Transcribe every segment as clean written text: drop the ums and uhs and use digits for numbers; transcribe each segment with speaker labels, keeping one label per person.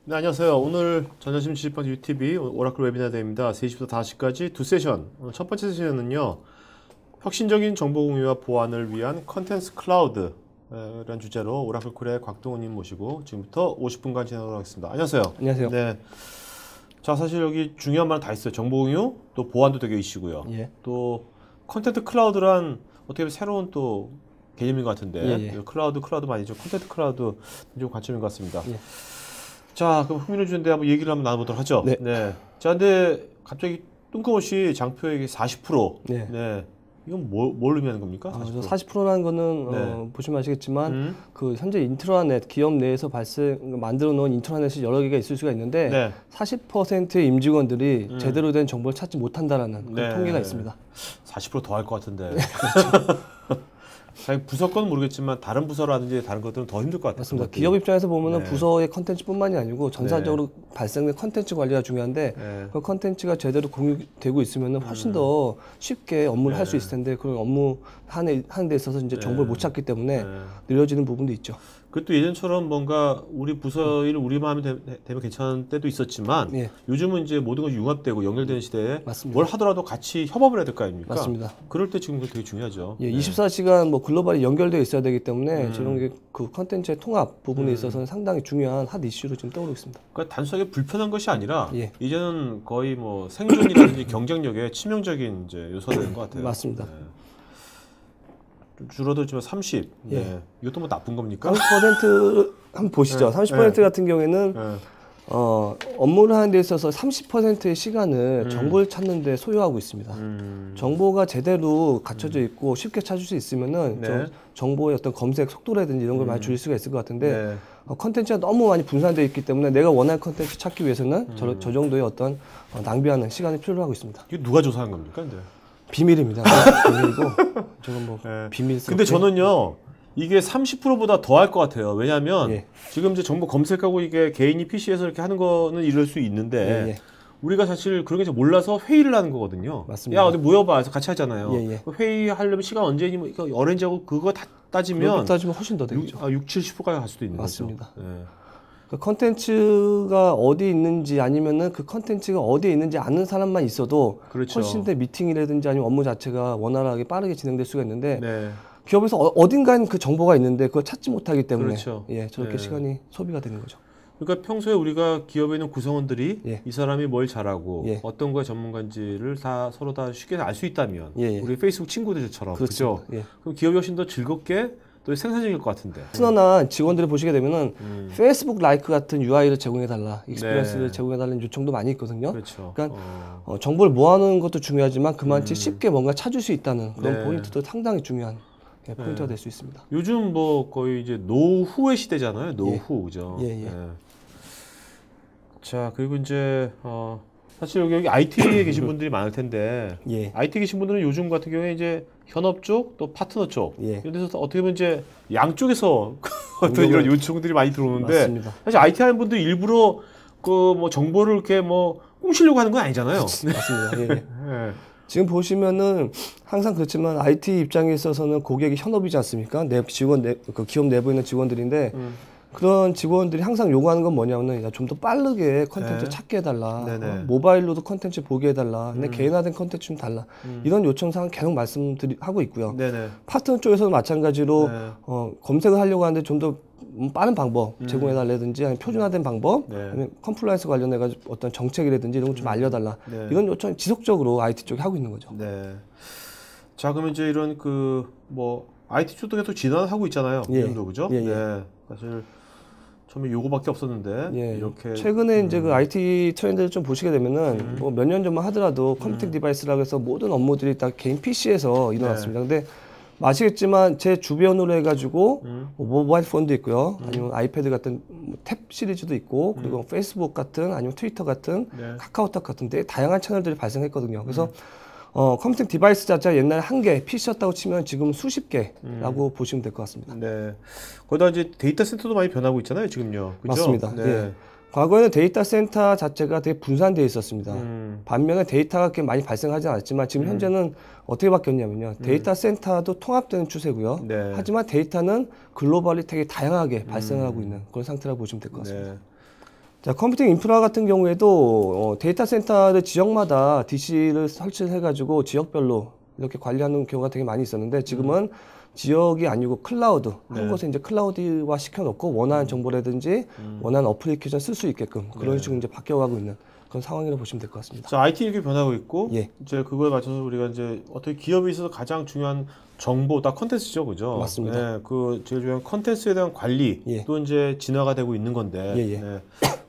Speaker 1: 네, 안녕하세요. 오늘 전자심 지식방 UTV 오라클 웨비나 대회입니다. 3시부터 5시까지 두 세션. 오늘 첫 번째 세션은요. 혁신적인 정보 공유와 보안을 위한 컨텐츠 클라우드라는 주제로 오라클 쿨의 곽동훈님 모시고 지금부터 50분간 진행하도록 하겠습니다. 안녕하세요.
Speaker 2: 안녕하세요.
Speaker 1: 네. 자, 사실 여기 중요한 말 다 있어요. 정보 공유, 또 보안도 되게 이슈고요.
Speaker 2: 예.
Speaker 1: 또 컨텐츠 클라우드란 어떻게 보면 새로운 또 개념인 것 같은데 클라우드 아니죠. 컨텐츠 클라우드 좀 관점인 것 같습니다.
Speaker 2: 예.
Speaker 1: 자, 그럼 흥미를 주는데 한번 얘기를 한번 나눠보도록 하죠.
Speaker 2: 네.
Speaker 1: 네. 자, 근데 갑자기 뜬금없이 장표액이 40%.
Speaker 2: 네.
Speaker 1: 네. 이건 뭘 의미하는 겁니까? 40%.
Speaker 2: 40%라는 거는
Speaker 1: 네.
Speaker 2: 보시면 아시겠지만 그 현재 인트라넷 기업 내에서 만들어 놓은 인트라넷이 여러 개가 있을 수가 있는데
Speaker 1: 네.
Speaker 2: 40%의 임직원들이 제대로 된 정보를 찾지 못한다라는 그런
Speaker 1: 네.
Speaker 2: 통계가 있습니다.
Speaker 1: 40% 더 할 것 같은데. 부서 건 모르겠지만 다른 부서라든지 다른 것들은 더 힘들 것 같아요.
Speaker 2: 맞습니다. 기업 입장에서 보면은
Speaker 1: 네.
Speaker 2: 부서의 컨텐츠뿐만이 아니고 전사적으로 발생된 컨텐츠 관리가 중요한데 그 컨텐츠가 제대로 공유되고 있으면은 훨씬 더 쉽게 업무를 할 수 있을 텐데 그런 업무 하는 데 있어서 이제 정보를 못 찾기 때문에 느려지는 부분도 있죠.
Speaker 1: 그것도 예전처럼 뭔가 우리 부서 일을 우리만 하면 되면 괜찮은 때도 있었지만 요즘은 이제 모든 것이 융합되고 연결되는 시대에
Speaker 2: 맞습니다.
Speaker 1: 뭘 하더라도 같이 협업을 해야 될 거 아닙니까?
Speaker 2: 맞습니다.
Speaker 1: 그럴 때 지금 되게 중요하죠.
Speaker 2: 24시간 뭐 글로벌이 연결되어 있어야 되기 때문에 저런 게 그 컨텐츠의 통합 부분에 있어서는 상당히 중요한 핫 이슈로 지금 떠오르고 있습니다.
Speaker 1: 그러니까 단순하게 불편한 것이 아니라 이제는 거의 뭐 생존이라든지 경쟁력에 치명적인 이제 요소가 되는 것 같아요.
Speaker 2: 맞습니다.
Speaker 1: 좀 줄어들지만 30. 이것도 뭐 나쁜 겁니까?
Speaker 2: 30% 한번 보시죠. 30% 같은 경우에는 업무를 하는 데 있어서 30%의 시간을 정보를 찾는 데 소요하고 있습니다. 정보가 제대로 갖춰져 있고 쉽게 찾을 수 있으면은 정보의 어떤 검색 속도라든지 이런 걸 많이 줄일 수가 있을 것 같은데 컨텐츠가 너무 많이 분산되어 있기 때문에 내가 원하는 컨텐츠 찾기 위해서는 저 정도의 어떤 낭비하는 시간이 필요로 하고 있습니다.
Speaker 1: 이게 누가 조사한 겁니까? 근데?
Speaker 2: 비밀입니다. 비밀이고 저건 뭐 비밀스럽게.
Speaker 1: 근데 저는요. 이게 30%보다 더 할 것 같아요. 왜냐하면 지금 이제 정보 검색하고 이게 개인이 PC에서 이렇게 하는 거는 이럴 수 있는데 우리가 사실 그런 게 잘 몰라서 회의를 하는 거거든요.
Speaker 2: 맞습니다.
Speaker 1: 야 어디 모여봐 해서 같이 하잖아요. 회의하려면 시간 언제니 뭐 이거 어렌지하고 그거 다 따지면
Speaker 2: 훨씬 더 되죠.
Speaker 1: 6, 70%까지 갈 수도 있는
Speaker 2: 맞습니다.
Speaker 1: 거죠.
Speaker 2: 그 컨텐츠가 어디 있는지 아니면은 그 컨텐츠가 어디에 있는지 아는 사람만 있어도 훨씬 더 미팅이라든지 아니면 업무 자체가 원활하게 빠르게 진행될 수가 있는데 기업에서 어딘가에는 그 정보가 있는데 그걸 찾지 못하기 때문에 저렇게 시간이 소비가 되는 거죠.
Speaker 1: 그러니까 평소에 우리가 기업에 있는 구성원들이 이 사람이 뭘 잘하고 어떤 거에 전문가인지를 다 서로 다 쉽게 알 수 있다면 우리 페이스북 친구들처럼 그렇죠. 그럼 기업이 훨씬 더 즐겁게 또 생산적일 것 같은데.
Speaker 2: 순환한 직원들을 보시게 되면은 페이스북 라이크 같은 UI를 제공해달라, 익스피리언스를 제공해달라는 요청도 많이 있거든요. 그러니까 정보를 모아놓은 것도 중요하지만 그만치 쉽게 뭔가 찾을 수 있다는 그런 포인트도 상당히 중요한 포인트가 될 수 있습니다.
Speaker 1: 요즘 뭐 거의 이제 노후의 시대잖아요. 노후 그죠. 자 그리고 이제 사실 여기 IT에 계신 분들이 많을 텐데 IT 계신 분들은 요즘 같은 경우에 이제 현업 쪽 또 파트너 쪽 이런 데서 어떻게 보면 이제 양쪽에서 어떤 이런 요청들이 많이 들어오는데
Speaker 2: 맞습니다.
Speaker 1: 사실 IT 하는 분들 일부러 그 뭐 정보를 이렇게 뭐 꽁시려고 하는 건 아니잖아요.
Speaker 2: 맞습니다. 지금 보시면은 항상 그렇지만 IT 입장에 있어서는 고객이 현업이지 않습니까? 그 기업 내부에 있는 직원들인데 그런 직원들이 항상 요구하는 건 뭐냐면은 좀 더 빠르게 컨텐츠 찾게 해달라. 모바일로도 컨텐츠 보게 해달라. 내 개인화된 컨텐츠 좀 달라. 이런 요청사항 계속 말씀하고 있고요. 파트너 쪽에서도 마찬가지로 검색을 하려고 하는데 좀 더 빠른 방법 제공해달라든지 아니면 표준화된 방법 아니면 컴플라이언스 관련해가지고 어떤 정책이라든지 이런 거 좀 알려달라. 이런 요청 지속적으로 IT 쪽이 하고 있는 거죠.
Speaker 1: 자 그러면 이제 이런 그 뭐 IT 쪽도 계속 진화하고 있잖아요. 지금도 그죠? 사실 처음에 요거밖에 없었는데 이렇게
Speaker 2: 최근에 이제 그 IT 트렌드를 좀 보시게 되면은 뭐 몇 년 전만 하더라도 컴퓨팅 디바이스라고 해서 모든 업무들이 다 개인 PC에서 일어났습니다. 근데 아시겠지만 제 주변으로 해가지고 뭐 모바일 폰도 있고요, 아니면 아이패드 같은 탭 시리즈도 있고, 그리고 페이스북 같은 아니면 트위터 같은 카카오톡 같은 되게 다양한 채널들이 발생했거든요. 그래서 컴퓨팅 디바이스 자체가 옛날에 한 개, PC였다고 치면 지금 수십 개라고 보시면 될 것 같습니다.
Speaker 1: 거기다 이제 데이터 센터도 많이 변하고 있잖아요, 지금요. 그죠?
Speaker 2: 맞습니다. 과거에는 데이터 센터 자체가 되게 분산되어 있었습니다. 반면에 데이터가 그렇게 많이 발생하지 않았지만 지금 현재는 어떻게 바뀌었냐면요. 데이터 센터도 통합되는 추세고요. 하지만 데이터는 글로벌리 되게 다양하게 발생하고 있는 그런 상태라고 보시면 될 것 같습니다. 자, 컴퓨팅 인프라 같은 경우에도 데이터 센터를 지역마다 DC를 설치를 해가지고 지역별로 이렇게 관리하는 경우가 되게 많이 있었는데 지금은 지역이 아니고 클라우드, 한 곳에 이제 클라우드화 시켜놓고 원하는 정보라든지 원하는 어플리케이션 쓸 수 있게끔 그런 식으로 이제 바뀌어가고 있는 그런 상황이라고 보시면 될 것 같습니다.
Speaker 1: 자, IT 이렇게 변하고 있고,
Speaker 2: 예.
Speaker 1: 이제 그거에 맞춰서 우리가 이제 어떻게 기업에 있어서 가장 중요한 정보, 다 컨텐츠죠, 그죠?
Speaker 2: 맞습니다.
Speaker 1: 네, 그 제일 중요한 컨텐츠에 대한 관리,
Speaker 2: 예.
Speaker 1: 또 이제 진화가 되고 있는 건데,
Speaker 2: 예, 예.
Speaker 1: 네.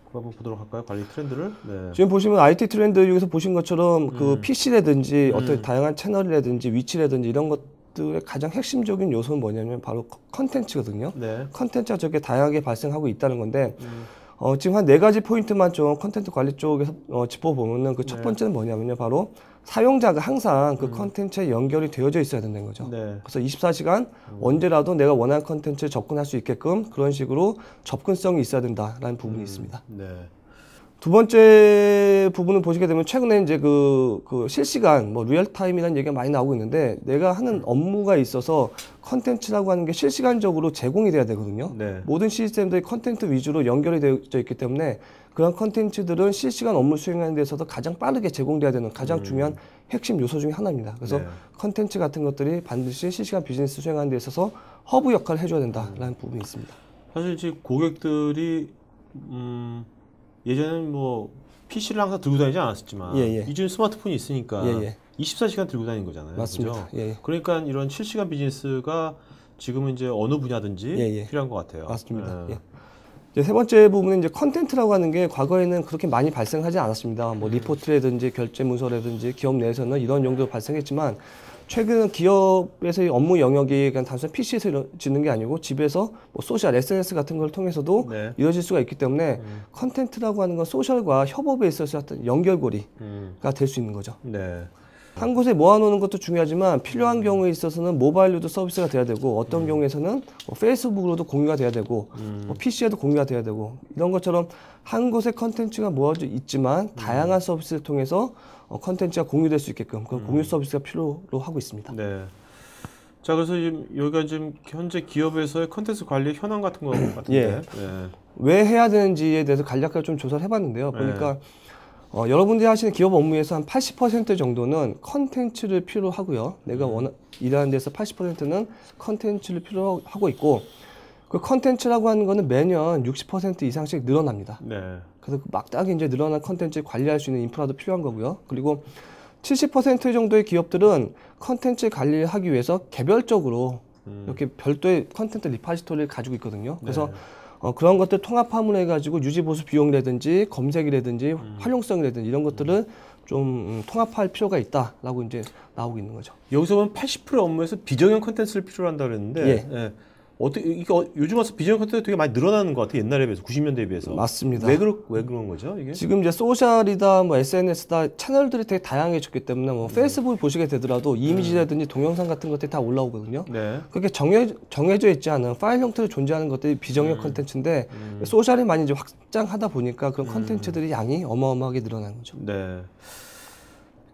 Speaker 1: 그거 한번 보도록 할까요? 관리 트렌드를. 네.
Speaker 2: 지금 보시면 IT 트렌드 여기서 보신 것처럼 그 PC라든지 어떤 다양한 채널이라든지 위치라든지 이런 것들의 가장 핵심적인 요소는 뭐냐면 바로 컨텐츠거든요.
Speaker 1: 네.
Speaker 2: 컨텐츠가 저렇게 다양하게 발생하고 있다는 건데 지금 한 4가지 포인트만 좀 컨텐츠 관리 쪽에서 짚어보면은 그 첫 번째는 뭐냐면요. 바로 사용자가 항상 그 컨텐츠에 연결이 되어져 있어야 된다는 거죠.
Speaker 1: 네.
Speaker 2: 그래서 24시간 언제라도 내가 원하는 컨텐츠에 접근할 수 있게끔 그런 식으로 접근성이 있어야 된다라는 부분이 있습니다.
Speaker 1: 네.
Speaker 2: 두 번째 부분을 보시게 되면 최근에 이제 그 실시간 뭐 리얼타임이라는 얘기가 많이 나오고 있는데 내가 하는 업무가 있어서 컨텐츠라고 하는 게 실시간적으로 제공이 돼야 되거든요.
Speaker 1: 네.
Speaker 2: 모든 시스템들이 컨텐츠 위주로 연결이 되어 있기 때문에 그런 컨텐츠들은 실시간 업무 수행하는 데 있어서 가장 빠르게 제공돼야 되는 가장 중요한 핵심 요소 중에 하나입니다. 그래서
Speaker 1: 네.
Speaker 2: 컨텐츠 같은 것들이 반드시 실시간 비즈니스 수행하는 데 있어서 허브 역할을 해줘야 된다라는 부분이 있습니다.
Speaker 1: 사실 지금 고객들이 예전에는 뭐 PC를 항상 들고 다니지 않았었지만
Speaker 2: 예, 예.
Speaker 1: 이제는 스마트폰이 있으니까
Speaker 2: 예, 예.
Speaker 1: 24시간 들고 다니는 거잖아요.
Speaker 2: 맞습니다.
Speaker 1: 그죠?
Speaker 2: 예, 예.
Speaker 1: 그러니까 이런 실시간 비즈니스가 지금은 이제 어느 분야든지
Speaker 2: 예, 예.
Speaker 1: 필요한 것 같아요.
Speaker 2: 맞습니다.
Speaker 1: 예.
Speaker 2: 예. 이제 세 번째 부분은 이제 컨텐츠라고 하는 게 과거에는 그렇게 많이 발생하지 않았습니다. 뭐 리포트라든지 결제 문서라든지 기업 내에서는 이런 용도로 발생했지만 최근 기업에서의 업무 영역이 그냥 단순히 PC에서 이루어지는 게 아니고 집에서 뭐 소셜, SNS 같은 걸 통해서도
Speaker 1: 네.
Speaker 2: 이루어질 수가 있기 때문에 컨텐츠라고 하는 건 소셜과 협업에 있어서 어떤 연결고리가 될 수 있는 거죠.
Speaker 1: 네.
Speaker 2: 한 곳에 모아놓는 것도 중요하지만 필요한 경우에 있어서는 모바일로도 서비스가 돼야 되고 어떤 경우에서는 뭐 페이스북으로도 공유가 돼야 되고 뭐 PC에도 공유가 돼야 되고 이런 것처럼 한 곳에 컨텐츠가 모아져 있지만 다양한 서비스를 통해서 컨텐츠가 공유될 수 있게끔 그런 공유 서비스가 필요로 하고 있습니다.
Speaker 1: 네. 자, 그래서 지금 여기가 지금 현재 기업에서의 컨텐츠 관리 현황 같은 거 같은데.
Speaker 2: 예.
Speaker 1: 네.
Speaker 2: 왜 해야 되는지에 대해서 간략하게 좀 조사를 해봤는데요. 보니까 여러분들이 하시는 기업 업무에서 한 80% 정도는 컨텐츠를 필요로 하고요. 내가 일하는 데서 80%는 컨텐츠를 필요로 하고 있고 그 컨텐츠라고 하는 거는 매년 60% 이상씩 늘어납니다.
Speaker 1: 네.
Speaker 2: 그래서 막다하게 이제 늘어난 컨텐츠를 관리할 수 있는 인프라도 필요한 거고요. 그리고 70% 정도의 기업들은 컨텐츠 관리를 하기 위해서 개별적으로 이렇게 별도의 컨텐츠 리파지토리를 가지고 있거든요. 그래서 그런 것들 통합함을 해가지고 유지보수 비용이라든지 검색이라든지 활용성이라든지 이런 것들을 좀 통합할 필요가 있다라고 이제 나오고 있는 거죠.
Speaker 1: 여기서 보면 80% 업무에서 비정형 컨텐츠를 필요로 한다 그랬는데
Speaker 2: 예.
Speaker 1: 어떻게 이게 요즘 와서 비정형 컨텐츠 되게 많이 늘어나는 것 같아요. 옛날에 비해서 90년대에 비해서.
Speaker 2: 맞습니다.
Speaker 1: 왜 그런 거죠? 이게?
Speaker 2: 지금 이제 소셜이다, 뭐 SNS다 채널들이 되게 다양해졌기 때문에 뭐 페이스북 보시게 되더라도 이미지라든지 동영상 같은 것들이 다 올라오거든요.
Speaker 1: 네.
Speaker 2: 그게 정해져 있지 않은 파일 형태로 존재하는 것들이 비정형 컨텐츠인데 소셜이 많이 이제 확장하다 보니까 그런 컨텐츠들이 양이 어마어마하게 늘어나는 거죠.
Speaker 1: 네.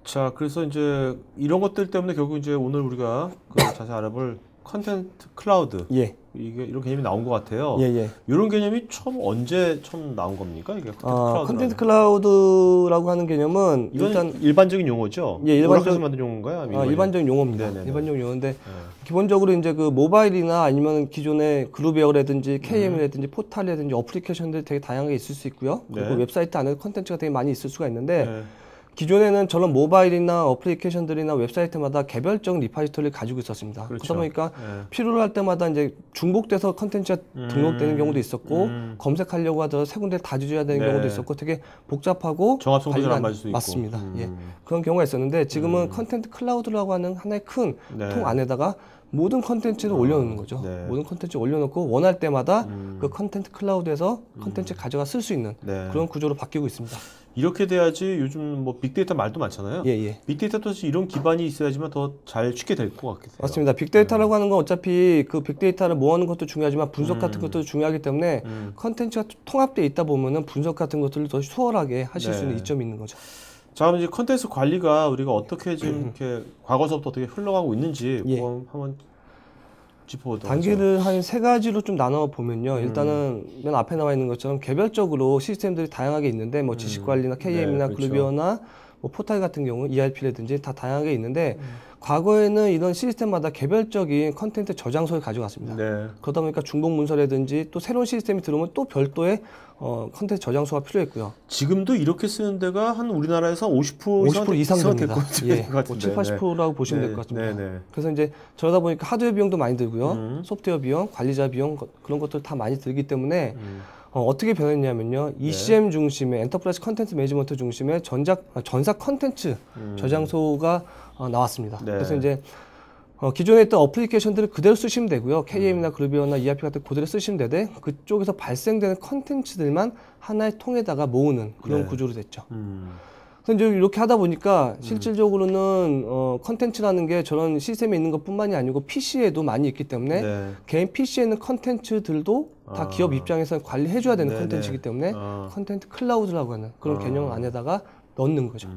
Speaker 1: 자, 그래서 이제 이런 것들 때문에 결국 이제 오늘 우리가 그 자세히 알아볼 컨텐트 클라우드.
Speaker 2: 예.
Speaker 1: 이게 이런 개념이 나온 것 같아요.
Speaker 2: 예.
Speaker 1: 이런 개념이 언제 처음 나온 겁니까? 이게
Speaker 2: 컨텐트 클라우드라고 하는 개념은
Speaker 1: 이건
Speaker 2: 일단
Speaker 1: 일반적인 용어죠.
Speaker 2: 예,
Speaker 1: 오라클에서 만든 용어인가요? 아니면
Speaker 2: 일반적인 용어입니다.
Speaker 1: 네네네.
Speaker 2: 일반적인 용어인데 기본적으로 이제 그 모바일이나 아니면 기존의 그룹웨어라든지 KM이라든지 포탈이라든지 어플리케이션들이 되게 다양하게 있을 수 있고요. 그리고
Speaker 1: 네.
Speaker 2: 웹사이트 안에 컨텐츠가 되게 많이 있을 수가 있는데
Speaker 1: 네.
Speaker 2: 기존에는 저런 모바일이나 어플리케이션들이나 웹사이트마다 개별적인 리파지토리를 가지고 있었습니다.
Speaker 1: 그렇죠.
Speaker 2: 그러다 보니까
Speaker 1: 네.
Speaker 2: 필요로 할 때마다 이제 중복돼서 컨텐츠가 등록되는 경우도 있었고 검색하려고 하더라도 세 군데 다 뒤져야 되는
Speaker 1: 네.
Speaker 2: 경우도 있었고 되게 복잡하고
Speaker 1: 정합성도 잘
Speaker 2: 관리가
Speaker 1: 안 맞을 수 있고.
Speaker 2: 맞습니다. 예. 그런 경우가 있었는데 지금은 컨텐트 클라우드라고 하는 하나의 큰
Speaker 1: 네.
Speaker 2: 통 안에다가 모든 컨텐츠를 올려놓는 거죠.
Speaker 1: 네.
Speaker 2: 모든 컨텐츠를 올려놓고 원할 때마다 그 컨텐트 클라우드에서 컨텐츠 가져가 쓸 수 있는
Speaker 1: 네.
Speaker 2: 그런 구조로 바뀌고 있습니다.
Speaker 1: 이렇게 돼야지 요즘 뭐 빅데이터 말도 많잖아요.
Speaker 2: 예.
Speaker 1: 빅데이터도 사실 이런 기반이 있어야지만 더 잘 쉽게 될 것 같아요.
Speaker 2: 맞습니다. 빅데이터라고 하는 건 어차피 그 빅데이터를 모으는 것도 중요하지만 분석 같은 것도 중요하기 때문에 컨텐츠가 통합되어 있다 보면은 분석 같은 것들을 더 수월하게 하실 수 있는
Speaker 1: 네.
Speaker 2: 이점이 있는 거죠.
Speaker 1: 자, 그럼 이제 컨텐츠 관리가 우리가 어떻게 지금 이렇게 과거서부터 어떻게 흘러가고 있는지
Speaker 2: 예.
Speaker 1: 그거 한번 짚어보도록
Speaker 2: 단계를 한 3가지로 좀 나눠 보면요. 일단은 맨 앞에 나와 있는 것처럼 개별적으로 시스템들이 다양하게 있는데 뭐 지식관리나 KM이나
Speaker 1: 네, 그렇죠.
Speaker 2: 그루비어나 뭐 포탈 같은 경우 ERP라든지 다 다양하게 있는데 과거에는 이런 시스템마다 개별적인 컨텐츠 저장소를 가져갔습니다.
Speaker 1: 네.
Speaker 2: 그러다 보니까 중복 문서라든지 또 새로운 시스템이 들어오면 또 별도의 컨텐츠 저장소가 필요했고요.
Speaker 1: 지금도 이렇게 쓰는 데가 한 우리나라에서 50%
Speaker 2: 50% 이상 됩니다. 예,
Speaker 1: 것 같은데.
Speaker 2: 70, 80%라고 보시면 될 것 같습니다.
Speaker 1: 네.
Speaker 2: 그래서 이제 저러다 보니까 하드웨어 비용도 많이 들고요. 소프트웨어 비용, 관리자 비용 그런 것들 다 많이 들기 때문에 어떻게 변했냐면요. ECM 중심의 엔터프라이즈 컨텐츠 매니지먼트 중심의 전사 컨텐츠 저장소가 나왔습니다.
Speaker 1: 네.
Speaker 2: 그래서 이제 기존에 있던 어플리케이션들을 그대로 쓰시면 되고요. KM이나 그루비어나 ERP 같은 거 그대로 쓰시면 되되 그쪽에서 발생되는 컨텐츠들만 하나의 통에다가 모으는 그런
Speaker 1: 네.
Speaker 2: 구조로 됐죠. 그래서 이제 이렇게 하다 보니까 실질적으로는 컨텐츠라는 게 저런 시스템에 있는 것뿐만이 아니고 PC에도 많이 있기 때문에
Speaker 1: 네.
Speaker 2: 개인 PC에 있는 컨텐츠들도 다 기업 입장에서 관리해줘야 되는
Speaker 1: 네네.
Speaker 2: 컨텐츠이기 때문에 컨텐츠 클라우드라고 하는 그런 개념 안에다가 넣는 거죠.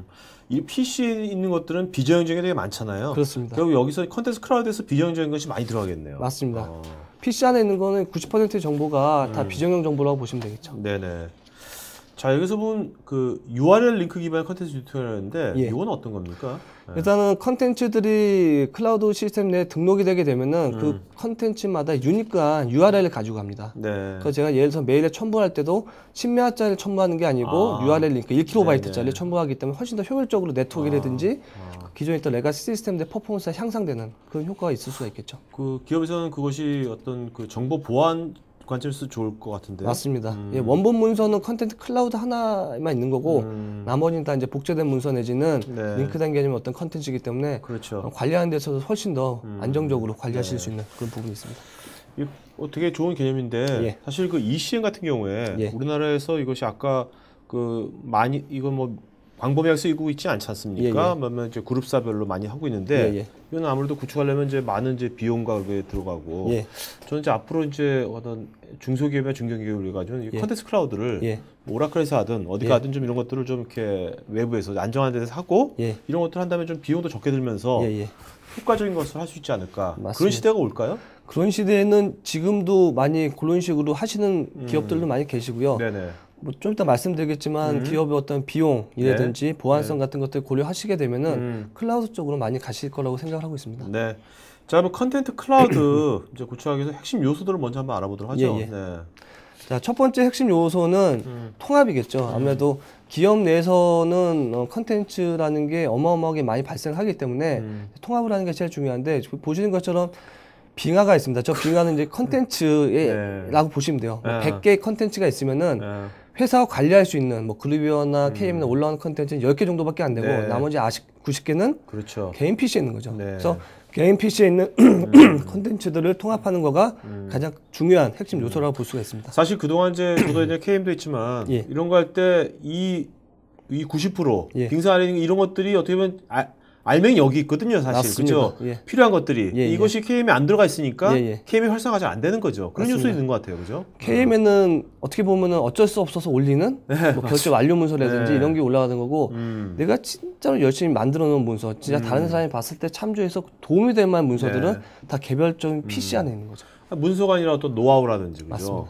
Speaker 1: 이 PC에 있는 것들은 비정형적인 게 되게 많잖아요.
Speaker 2: 그렇습니다.
Speaker 1: 결국 여기서 컨텐츠 클라우드에서 비정형적인 것이 많이 들어가겠네요.
Speaker 2: 맞습니다. PC 안에 있는 거는 90%의 정보가 다 비정형 정보라고 보시면 되겠죠.
Speaker 1: 네네. 자, 여기서 보면 그 URL 링크 기반의 컨텐츠 튜토리얼인데
Speaker 2: 예.
Speaker 1: 이건 어떤 겁니까?
Speaker 2: 일단은 컨텐츠들이 클라우드 시스템 내에 등록이 되게 되면은 그 컨텐츠마다 유니크한 URL을 가지고 갑니다.
Speaker 1: 네.
Speaker 2: 그래서 제가 예를 들어서 메일에 첨부할 때도 10메가짜리를 첨부하는 게 아니고 URL 링크 1kb짜리를 첨부하기 때문에 훨씬 더 효율적으로 네트워크라든지 기존에 있던 레가시 시스템들의 퍼포먼스가 향상되는 그런 효과가 있을 수가 있겠죠.
Speaker 1: 그 기업에서는 그것이 어떤 그 정보 보안 관점에서 좋을 것 같은데.
Speaker 2: 맞습니다. 예, 원본 문서는 컨텐츠 클라우드 하나만 있는 거고 나머지는 다 이제 복제된 문서 내지는
Speaker 1: 네.
Speaker 2: 링크된 개념의 어떤 컨텐츠이기 때문에
Speaker 1: 그렇죠.
Speaker 2: 관리하는 데서도 훨씬 더 안정적으로 관리하실 수 있는 그런 부분이 있습니다.
Speaker 1: 이 되게 좋은 개념인데
Speaker 2: 예.
Speaker 1: 사실 그 ECM 같은 경우에
Speaker 2: 예.
Speaker 1: 우리나라에서 이것이 아까 그 많이 이거 뭐 광범위하게 쓰이고 있지 않지 않습니까? 뭐 이제 그룹사별로 많이 하고 있는데 이건 아무래도 구축하려면 이제 많은 이제 비용과 그게 들어가고 저는 이제 앞으로 이제 어떤 중소기업이나 중견기업을 위해 가지고 이 컨텐츠 클라우드를 뭐 오라클에서 하든 어디 가든 좀 이런 것들을 좀 이렇게 외부에서 안정한 데서 하고 이런 것들 한다면 좀 비용도 적게 들면서 효과적인 것을 할 수 있지 않을까.
Speaker 2: 맞습니다.
Speaker 1: 그런 시대가 올까요?
Speaker 2: 그런 시대에는 지금도 많이 그런 식으로 하시는 기업들도 많이 계시고요.
Speaker 1: 네네.
Speaker 2: 뭐 좀 이따 말씀드리겠지만 기업의 어떤 비용이라든지 보안성 같은 것들 고려하시게 되면은 클라우드 쪽으로 많이 가실 거라고 생각을 하고 있습니다.
Speaker 1: 네. 자, 그럼 컨텐트 클라우드 이제 구축하기 위해서 핵심 요소들을 먼저 한번 알아보도록 하죠. 네.
Speaker 2: 자, 첫 번째 핵심 요소는 통합이겠죠. 아무래도 기업 내에서는 컨텐츠라는 게 어마어마하게 많이 발생하기 때문에 통합을 하는 게 제일 중요한데 보시는 것처럼 빙하가 있습니다. 저 빙하는 이제 컨텐츠라고 보시면 돼요. 뭐 100개의 컨텐츠가 있으면은 회사가 관리할 수 있는 뭐 그루비어나 KM이나 올라오는 컨텐츠는 10개 정도밖에 안 되고 나머지 90개는
Speaker 1: 그렇죠.
Speaker 2: 개인 PC에 있는 거죠. 그래서 개인 PC에 있는 컨텐츠들을 통합하는 거가 가장 중요한 핵심 요소라고 볼 수가 있습니다.
Speaker 1: 사실 그동안 이제 저도 이제 KM도 있지만 이런 거 할 때 이 90% 빙사 아래 이런 것들이 어떻게 보면 알맹이 여기 있거든요, 사실. 그죠? 필요한 것들이. 이것이 KM에 안 들어가 있으니까 KM이 활성화가 잘 안 되는 거죠. 그런 요소 있는 것 같아요. 그죠?
Speaker 2: KM에는 어떻게 보면은 어쩔 수 없어서 올리는 뭐 결제 완료 문서라든지 이런 게 올라가는 거고 내가 진짜로 열심히 만들어 놓은 문서, 진짜 다른 사람이 봤을 때 참조해서 도움이 될 만한 문서들은 다 개별적인 PC 안에 있는 거죠.
Speaker 1: 문서가 아니라 어떤 노하우라든지, 그죠?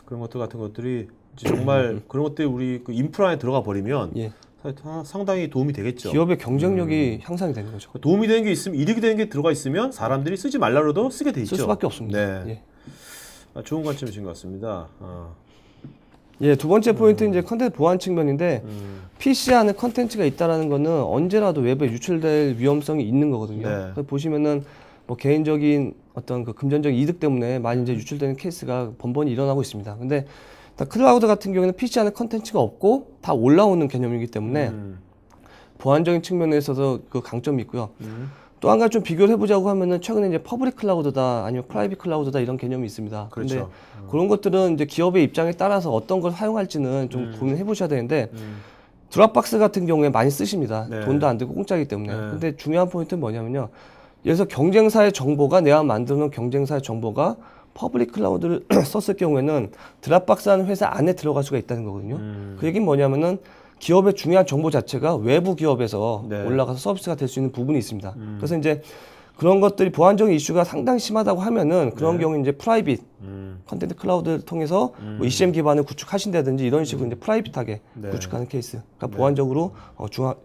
Speaker 1: 그런 것들 같은 것들이 이제 정말 그런 것들이 우리 그 인프라 안에 들어가 버리면 상당히 도움이 되겠죠.
Speaker 2: 기업의 경쟁력이 향상이 되는 거죠.
Speaker 1: 도움이 되는 게 있으면, 이득이 되는 게 들어가 있으면 사람들이 쓰지 말라고도 쓰게 돼 있죠.
Speaker 2: 쓸 수밖에 없습니다.
Speaker 1: 네. 좋은 관점이신 것 같습니다.
Speaker 2: 두 번째 포인트는 이제 컨텐츠 보안 측면인데 PC 안에 컨텐츠가 있다라는 거는 언제라도 외부에 유출될 위험성이 있는 거거든요. 그래서 보시면은 뭐 개인적인 어떤 그 금전적인 이득 때문에 많이 이제 유출되는 케이스가 번번이 일어나고 있습니다. 근데 클라우드 같은 경우에는 PC 안에 컨텐츠가 없고 다 올라오는 개념이기 때문에 보안적인 측면에서도 그 강점이 있고요. 또 한 가지 좀 비교를 해보자고 하면은 최근에 이제 퍼블릭 클라우드다 아니면 프라이빗 클라우드다 이런 개념이 있습니다.
Speaker 1: 그렇죠.
Speaker 2: 근데 그런 것들은 이제 기업의 입장에 따라서 어떤 걸 사용할지는 좀 고민해 보셔야 되는데 드랍박스 같은 경우에 많이 쓰십니다. 돈도 안 들고 공짜이기 때문에. 근데 중요한 포인트는 뭐냐면요. 예를 들어서 경쟁사의 정보가 내가 만드는 경쟁사의 정보가 퍼블릭 클라우드를 썼을 경우에는 드랍박스라는 회사 안에 들어갈 수가 있다는 거거든요. 그 얘기는 뭐냐면은 기업의 중요한 정보 자체가 외부 기업에서 올라가서 서비스가 될 수 있는 부분이 있습니다. 그래서 이제 그런 것들이 보안적인 이슈가 상당히 심하다고 하면은 그런
Speaker 1: 네.
Speaker 2: 경우 이제 프라이빗 컨텐트 클라우드를 통해서 뭐 ECM 기반을 구축하신다든지 이런 식으로 이제 프라이빗하게
Speaker 1: 네.
Speaker 2: 구축하는 케이스가
Speaker 1: 네.
Speaker 2: 보안적으로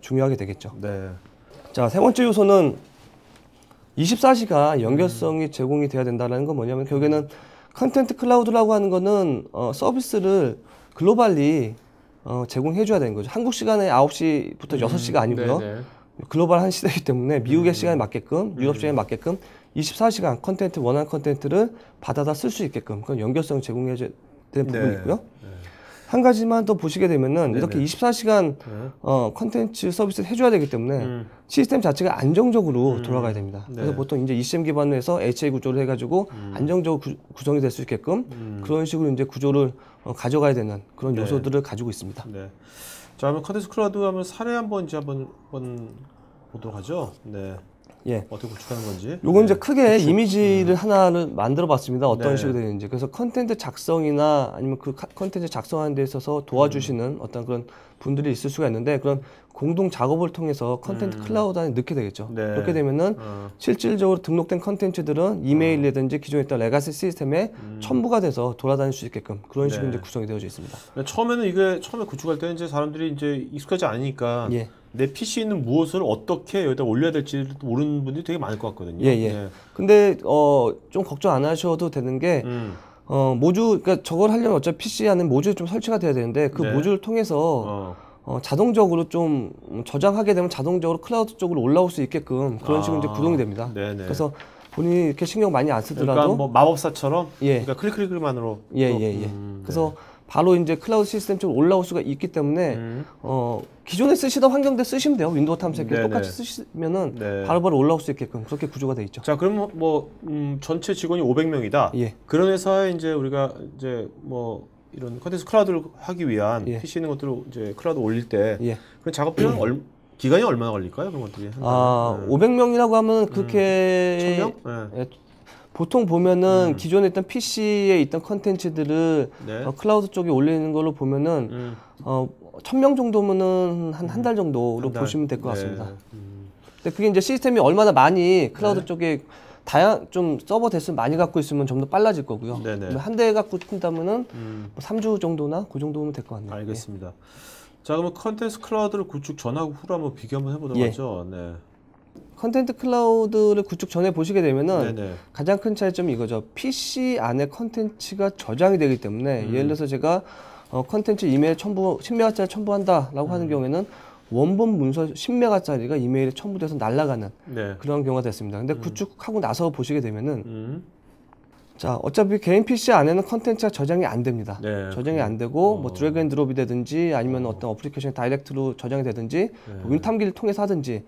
Speaker 2: 중요하게 되겠죠.
Speaker 1: 네.
Speaker 2: 자, 세 번째 요소는 24시간 연결성이 제공이 돼야 된다는 건 뭐냐면 결국에는 컨텐트 클라우드라고 하는 거는 서비스를 글로벌리 제공해 줘야 되는 거죠. 한국 시간에 9시부터 6시가 아니고요.
Speaker 1: 네네.
Speaker 2: 글로벌한 시대이기 때문에 미국의 시간에 맞게끔 유럽 시간에 맞게끔 24시간 컨텐트 원하는 컨텐트를 받아다 쓸 수 있게끔 그런 연결성 제공해 줘야 되는 부분이
Speaker 1: 네.
Speaker 2: 있고요.
Speaker 1: 네.
Speaker 2: 한 가지만 더 보시게 되면은
Speaker 1: 네네.
Speaker 2: 이렇게 24시간
Speaker 1: 네.
Speaker 2: 컨텐츠 서비스를 해줘야 되기 때문에 시스템 자체가 안정적으로 돌아가야 됩니다.
Speaker 1: 네.
Speaker 2: 그래서 보통 이제 ECM 기반으로 해서 HA 구조를 해가지고 안정적으로 구성이 될 수 있게끔 그런 식으로 이제 구조를 가져가야 되는 그런
Speaker 1: 네.
Speaker 2: 요소들을 가지고 있습니다.
Speaker 1: 네. 자, 그러면 컨텐츠 클라우드 하면 사례 한번 보도록 하죠. 네.
Speaker 2: 예.
Speaker 1: 어떻게 구축하는 건지.
Speaker 2: 요건 이제
Speaker 1: 네.
Speaker 2: 크게 이미지를 하나를 만들어 봤습니다. 어떤
Speaker 1: 네.
Speaker 2: 식으로 되는지. 그래서 컨텐츠 작성이나 아니면 그 컨텐츠 작성하는 데 있어서 도와주시는 어떤 그런 분들이 있을 수가 있는데 그런 공동 작업을 통해서 컨텐트 클라우드 안에 넣게 되겠죠.
Speaker 1: 네.
Speaker 2: 그렇게 되면은 실질적으로 등록된 컨텐츠들은 이메일이라든지 기존에 있던 레가시 시스템에 첨부가 돼서 돌아다닐 수 있게끔 그런 식으로
Speaker 1: 네.
Speaker 2: 이제 구성이 되어져 있습니다.
Speaker 1: 처음에 구축할 때는 이제 사람들이 이제 익숙하지 않으니까
Speaker 2: 예.
Speaker 1: 내 PC에 있는 무엇을 어떻게 여기다 올려야 될지 모르는 분들이 되게 많을 것 같거든요.
Speaker 2: 예, 예.
Speaker 1: 네.
Speaker 2: 근데 좀 걱정 안 하셔도 되는 게 모듈, 그러니까 저걸 하려면 어차피 PC 안에 모듈이 좀 설치가 돼야 되는데 그
Speaker 1: 네.
Speaker 2: 모듈을 통해서 자동적으로 좀 저장하게 되면 자동적으로 클라우드 쪽으로 올라올 수 있게끔 그런 식으로 이제 구동이 됩니다.
Speaker 1: 네네.
Speaker 2: 그래서 본인이 이렇게 신경 많이 안 쓰더라도
Speaker 1: 그러니까 뭐 마법사처럼
Speaker 2: 예.
Speaker 1: 그러니까 클릭만으로
Speaker 2: 예. 그래서 바로 이제 클라우드 시스템 쪽으로 올라올 수가 있기 때문에 기존에 쓰시던 환경대 쓰시면 돼요. 윈도우 탐색기
Speaker 1: 네네.
Speaker 2: 똑같이 쓰시면은
Speaker 1: 네.
Speaker 2: 바로바로 올라올 수 있게끔 그렇게 구조가 돼 있죠.
Speaker 1: 자, 그럼 전체 직원이 500명이다.
Speaker 2: 예.
Speaker 1: 그런 회사에 이제 우리가 이제 뭐 이런 컨텐츠 클라우드를 하기 위한
Speaker 2: 예.
Speaker 1: PC 있는 것들을 이제 클라우드 올릴 때
Speaker 2: 예.
Speaker 1: 그런 작업비는 기간이 얼마나 걸릴까요? 그런 것들이 한 달에?
Speaker 2: 500명이라고 하면 그렇게
Speaker 1: 1000명? 네.
Speaker 2: 예, 보통 보면은 기존에 있던 PC에 있던 컨텐츠들을
Speaker 1: 네.
Speaker 2: 클라우드 쪽에 올리는 걸로 보면은 1000명 정도면은 한 달 정도로
Speaker 1: 한 달.
Speaker 2: 보시면 될 것
Speaker 1: 네.
Speaker 2: 같습니다. 근데 그게 이제 시스템이 얼마나 많이 클라우드 쪽에 좀 서버 대수 많이 갖고 있으면 좀 더 빨라질 거고요.
Speaker 1: 네네.
Speaker 2: 한 대 갖고 뛴다면은 3주 정도나 그 정도면 될 것 같네요.
Speaker 1: 알겠습니다. 자, 그러면 컨텐츠 클라우드를 구축 전하고 후로 한번 비교 한번 해보도록
Speaker 2: 예.
Speaker 1: 하죠. 네.
Speaker 2: 컨텐트 클라우드를 구축 전에 보시게 되면은
Speaker 1: 네네.
Speaker 2: 가장 큰 차이점이 이거죠. PC 안에 컨텐츠가 저장이 되기 때문에 예를 들어서 제가 컨텐츠 이메일 10메가짜리 첨부한다라고 하는 경우에는 원본 문서 10메가짜리가 이메일에 첨부돼서 날아가는
Speaker 1: 네.
Speaker 2: 그런 경우가 됐습니다. 근데 구축하고 나서 보시게 되면은 자, 어차피 개인 PC 안에는 컨텐츠가 저장이 안 됩니다.
Speaker 1: 네.
Speaker 2: 저장이 안 되고 뭐 드래그 앤 드롭이 되든지 아니면 어떤 어플리케이션 다이렉트로 저장이 되든지 윈탐기를 통해서 하든지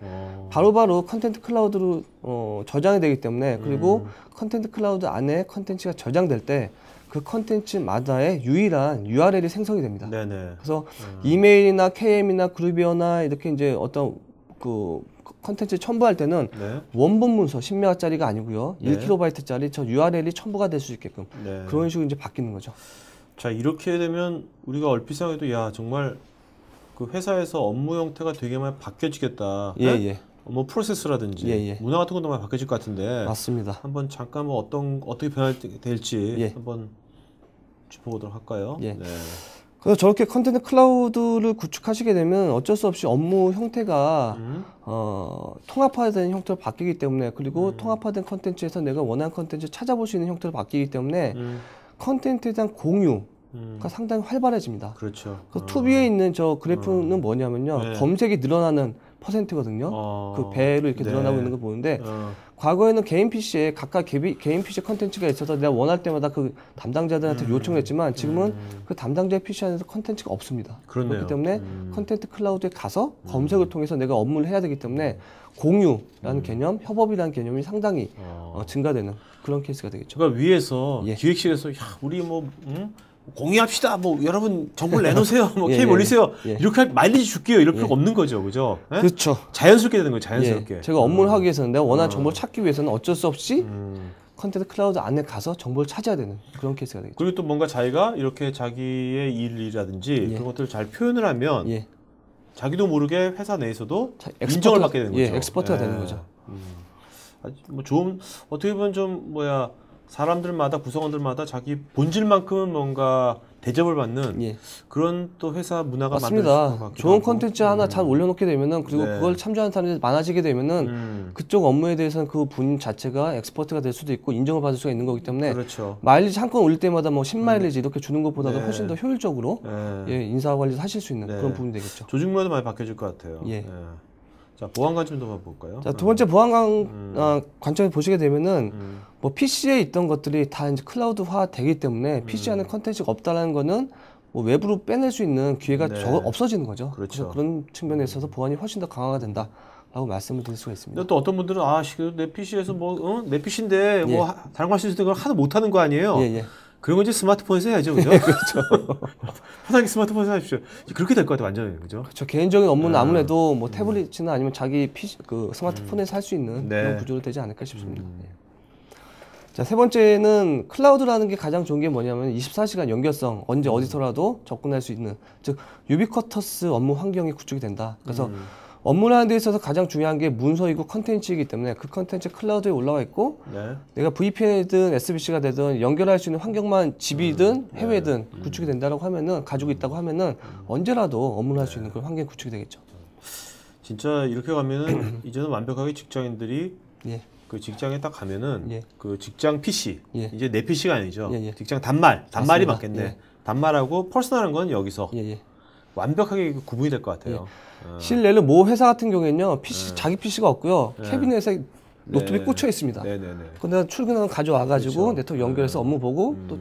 Speaker 2: 바로바로 컨텐트 클라우드로 저장이 되기 때문에 그리고 컨텐트 클라우드 안에 컨텐츠가 저장될 때 그 컨텐츠마다의 유일한 URL이 생성이 됩니다.
Speaker 1: 네네.
Speaker 2: 그래서 이메일이나 KM이나 그루비어나 이렇게 이제 어떤 그 컨텐츠 첨부할 때는
Speaker 1: 네.
Speaker 2: 원본 문서 10메가짜리가 아니고요.
Speaker 1: 네.
Speaker 2: 1KB짜리 저 URL이 첨부가 될 수 있게끔
Speaker 1: 네.
Speaker 2: 그런 식으로 이제 바뀌는 거죠.
Speaker 1: 자, 이렇게 되면 우리가 얼핏 생각해도 야, 정말 그 회사에서 업무 형태가 되게 많이 바뀌어지겠다.
Speaker 2: 예,
Speaker 1: 네?
Speaker 2: 예.
Speaker 1: 업무 프로세스라든지
Speaker 2: 예.
Speaker 1: 문화 같은 것도 많이 바뀌어질 것 같은데
Speaker 2: 맞습니다.
Speaker 1: 한번 잠깐 뭐 어떻게 변할지
Speaker 2: 예.
Speaker 1: 한번 짚어보도록 할까요?
Speaker 2: 예.
Speaker 1: 네.
Speaker 2: 그래서 저렇게 컨텐츠 클라우드를 구축하시게 되면 어쩔 수 없이 업무 형태가 통합화된 형태로 바뀌기 때문에 그리고 통합화된 컨텐츠에서 내가 원하는 컨텐츠 찾아볼 수 있는 형태로 바뀌기 때문에 컨텐츠에 대한 공유가 상당히 활발해집니다.
Speaker 1: 그렇죠.
Speaker 2: 그래서 투비에 있는 저 그래프는 뭐냐면요.
Speaker 1: 네.
Speaker 2: 검색이 늘어나는 퍼센트거든요. 그 배로 이렇게
Speaker 1: 네.
Speaker 2: 늘어나고 있는 걸 보는데 과거에는 개인 PC에 각각 개인 PC 컨텐츠가 있어서 내가 원할 때마다 그 담당자들한테 요청을 했지만 지금은 그 담당자의 PC 안에서 컨텐츠가 없습니다.
Speaker 1: 그렇네요.
Speaker 2: 그렇기 때문에 컨텐츠 클라우드에 가서 검색을 통해서 내가 업무를 해야 되기 때문에 공유라는 개념, 협업이라는 개념이 상당히 증가되는 그런 케이스가 되겠죠.
Speaker 1: 그러니까 위에서
Speaker 2: 예.
Speaker 1: 기획실에서 야, 우리 뭐 공유합시다. 뭐 여러분 정보를 내놓으세요. 뭐
Speaker 2: 예,
Speaker 1: 케이블 올리세요.
Speaker 2: 예.
Speaker 1: 이렇게 마일리지 줄게요. 이럴 필요가 없는 거죠, 그죠? 예?
Speaker 2: 그렇죠.
Speaker 1: 자연스럽게 되는 거예요. 자연스럽게.
Speaker 2: 예. 제가 업무를 하기 위해서는 내가 원하는 정보를 찾기 위해서는 어쩔 수 없이 컨텐츠 클라우드 안에 가서 정보를 찾아야 되는 그런 케이스가 되겠죠.
Speaker 1: 그리고 또 뭔가 자기가 이렇게 자기의 일이라든지
Speaker 2: 예.
Speaker 1: 그런 것들을 잘 표현을 하면
Speaker 2: 예.
Speaker 1: 자기도 모르게 회사 내에서도
Speaker 2: 자,
Speaker 1: 인정을 받게 되는 거죠.
Speaker 2: 예, 엑스퍼트가 되는 거죠.
Speaker 1: 뭐 좋은 어떻게 보면 좀 뭐야 사람들마다 구성원들마다 자기 본질만큼은 뭔가 대접을 받는
Speaker 2: 예.
Speaker 1: 그런 또 회사 문화가
Speaker 2: 맞습니다.
Speaker 1: 만들어질 것 같기도
Speaker 2: 좋은
Speaker 1: 하고.
Speaker 2: 컨텐츠 하나 잘 올려놓게 되면은 그리고
Speaker 1: 네.
Speaker 2: 그걸 참조하는 사람들이 많아지게 되면은 그쪽 업무에 대해서는 그 분 자체가 엑스퍼트가 될 수도 있고 인정을 받을 수가 있는 거기 때문에
Speaker 1: 그렇죠.
Speaker 2: 마일리지 한 건 올릴 때마다 뭐 10마일리지 이렇게 주는 것보다도
Speaker 1: 네.
Speaker 2: 훨씬 더 효율적으로
Speaker 1: 네.
Speaker 2: 예, 인사 관리를 하실 수 있는
Speaker 1: 네.
Speaker 2: 그런 부분이 되겠죠.
Speaker 1: 조직 문화도 많이 바뀌어질 것 같아요.
Speaker 2: 예.
Speaker 1: 네. 자 보안 관점도 한번 볼까요?
Speaker 2: 자, 두 번째 보안 관점에 보시게 되면은 뭐 PC에 있던 것들이 다 이제 클라우드화 되기 때문에 PC 안에 컨텐츠가 없다라는 거는 뭐 외부로 빼낼 수 있는 기회가
Speaker 1: 네.
Speaker 2: 없어지는 거죠.
Speaker 1: 그렇죠.
Speaker 2: 그래서 그런 측면에 있어서 보안이 훨씬 더 강화가 된다라고 말씀을 드릴 수가 있습니다.
Speaker 1: 근데 또 어떤 분들은 내 PC에서 뭐 내 PC인데
Speaker 2: 예.
Speaker 1: 뭐 다른 거 할 수 있는 걸 하도 못 하는 거 아니에요?
Speaker 2: 예, 예.
Speaker 1: 그런 건 이제 스마트폰에서 해야죠, 그죠? 그렇죠. 편하게 스마트폰에서 하십시오. 그렇게 될 것 같아요, 완전히, 그죠?
Speaker 2: 저 개인적인 업무는 아무래도 뭐 태블릿이나 아니면 자기 PC 그 스마트폰에서 할 수 있는
Speaker 1: 네.
Speaker 2: 그런 구조로 되지 않을까 싶습니다. 예. 자, 세 번째는 클라우드라는 게 가장 좋은 게 뭐냐면 24시간 연결성, 언제 어디서라도 접근할 수 있는, 즉 유비쿼터스 업무 환경이 구축이 된다. 그래서 업무를 하는 데 있어서 가장 중요한 게 문서이고 컨텐츠이기 때문에 그 컨텐츠 클라우드에 올라와 있고
Speaker 1: 네.
Speaker 2: 내가 VPN이든 SBC가 되든 연결할 수 있는 환경만 집이든 해외든 구축이 된다고 하면은 가지고 있다고 하면은 언제라도 업무를 할 수 있는 그런 환경이 구축이 되겠죠.
Speaker 1: 진짜 이렇게 가면은 이제는 완벽하게 직장인들이
Speaker 2: 예.
Speaker 1: 그 직장에 딱 가면은
Speaker 2: 예.
Speaker 1: 그 직장 PC
Speaker 2: 예.
Speaker 1: 이제 내 PC가 아니죠.
Speaker 2: 예, 예.
Speaker 1: 직장 단말이
Speaker 2: 맞습니다.
Speaker 1: 맞겠네.
Speaker 2: 예.
Speaker 1: 단말하고 퍼스널한 건 여기서
Speaker 2: 예, 예.
Speaker 1: 완벽하게 구분이 될 것 같아요.
Speaker 2: 실내로 모 회사 같은 경우에는요, PC, 자기 PC가 없고요, 캐비넷에 노트북이
Speaker 1: 네.
Speaker 2: 꽂혀 있습니다.
Speaker 1: 네네네.
Speaker 2: 근데 출근하면 가져와가지고
Speaker 1: 그렇죠.
Speaker 2: 네트워크 연결해서 업무 보고 또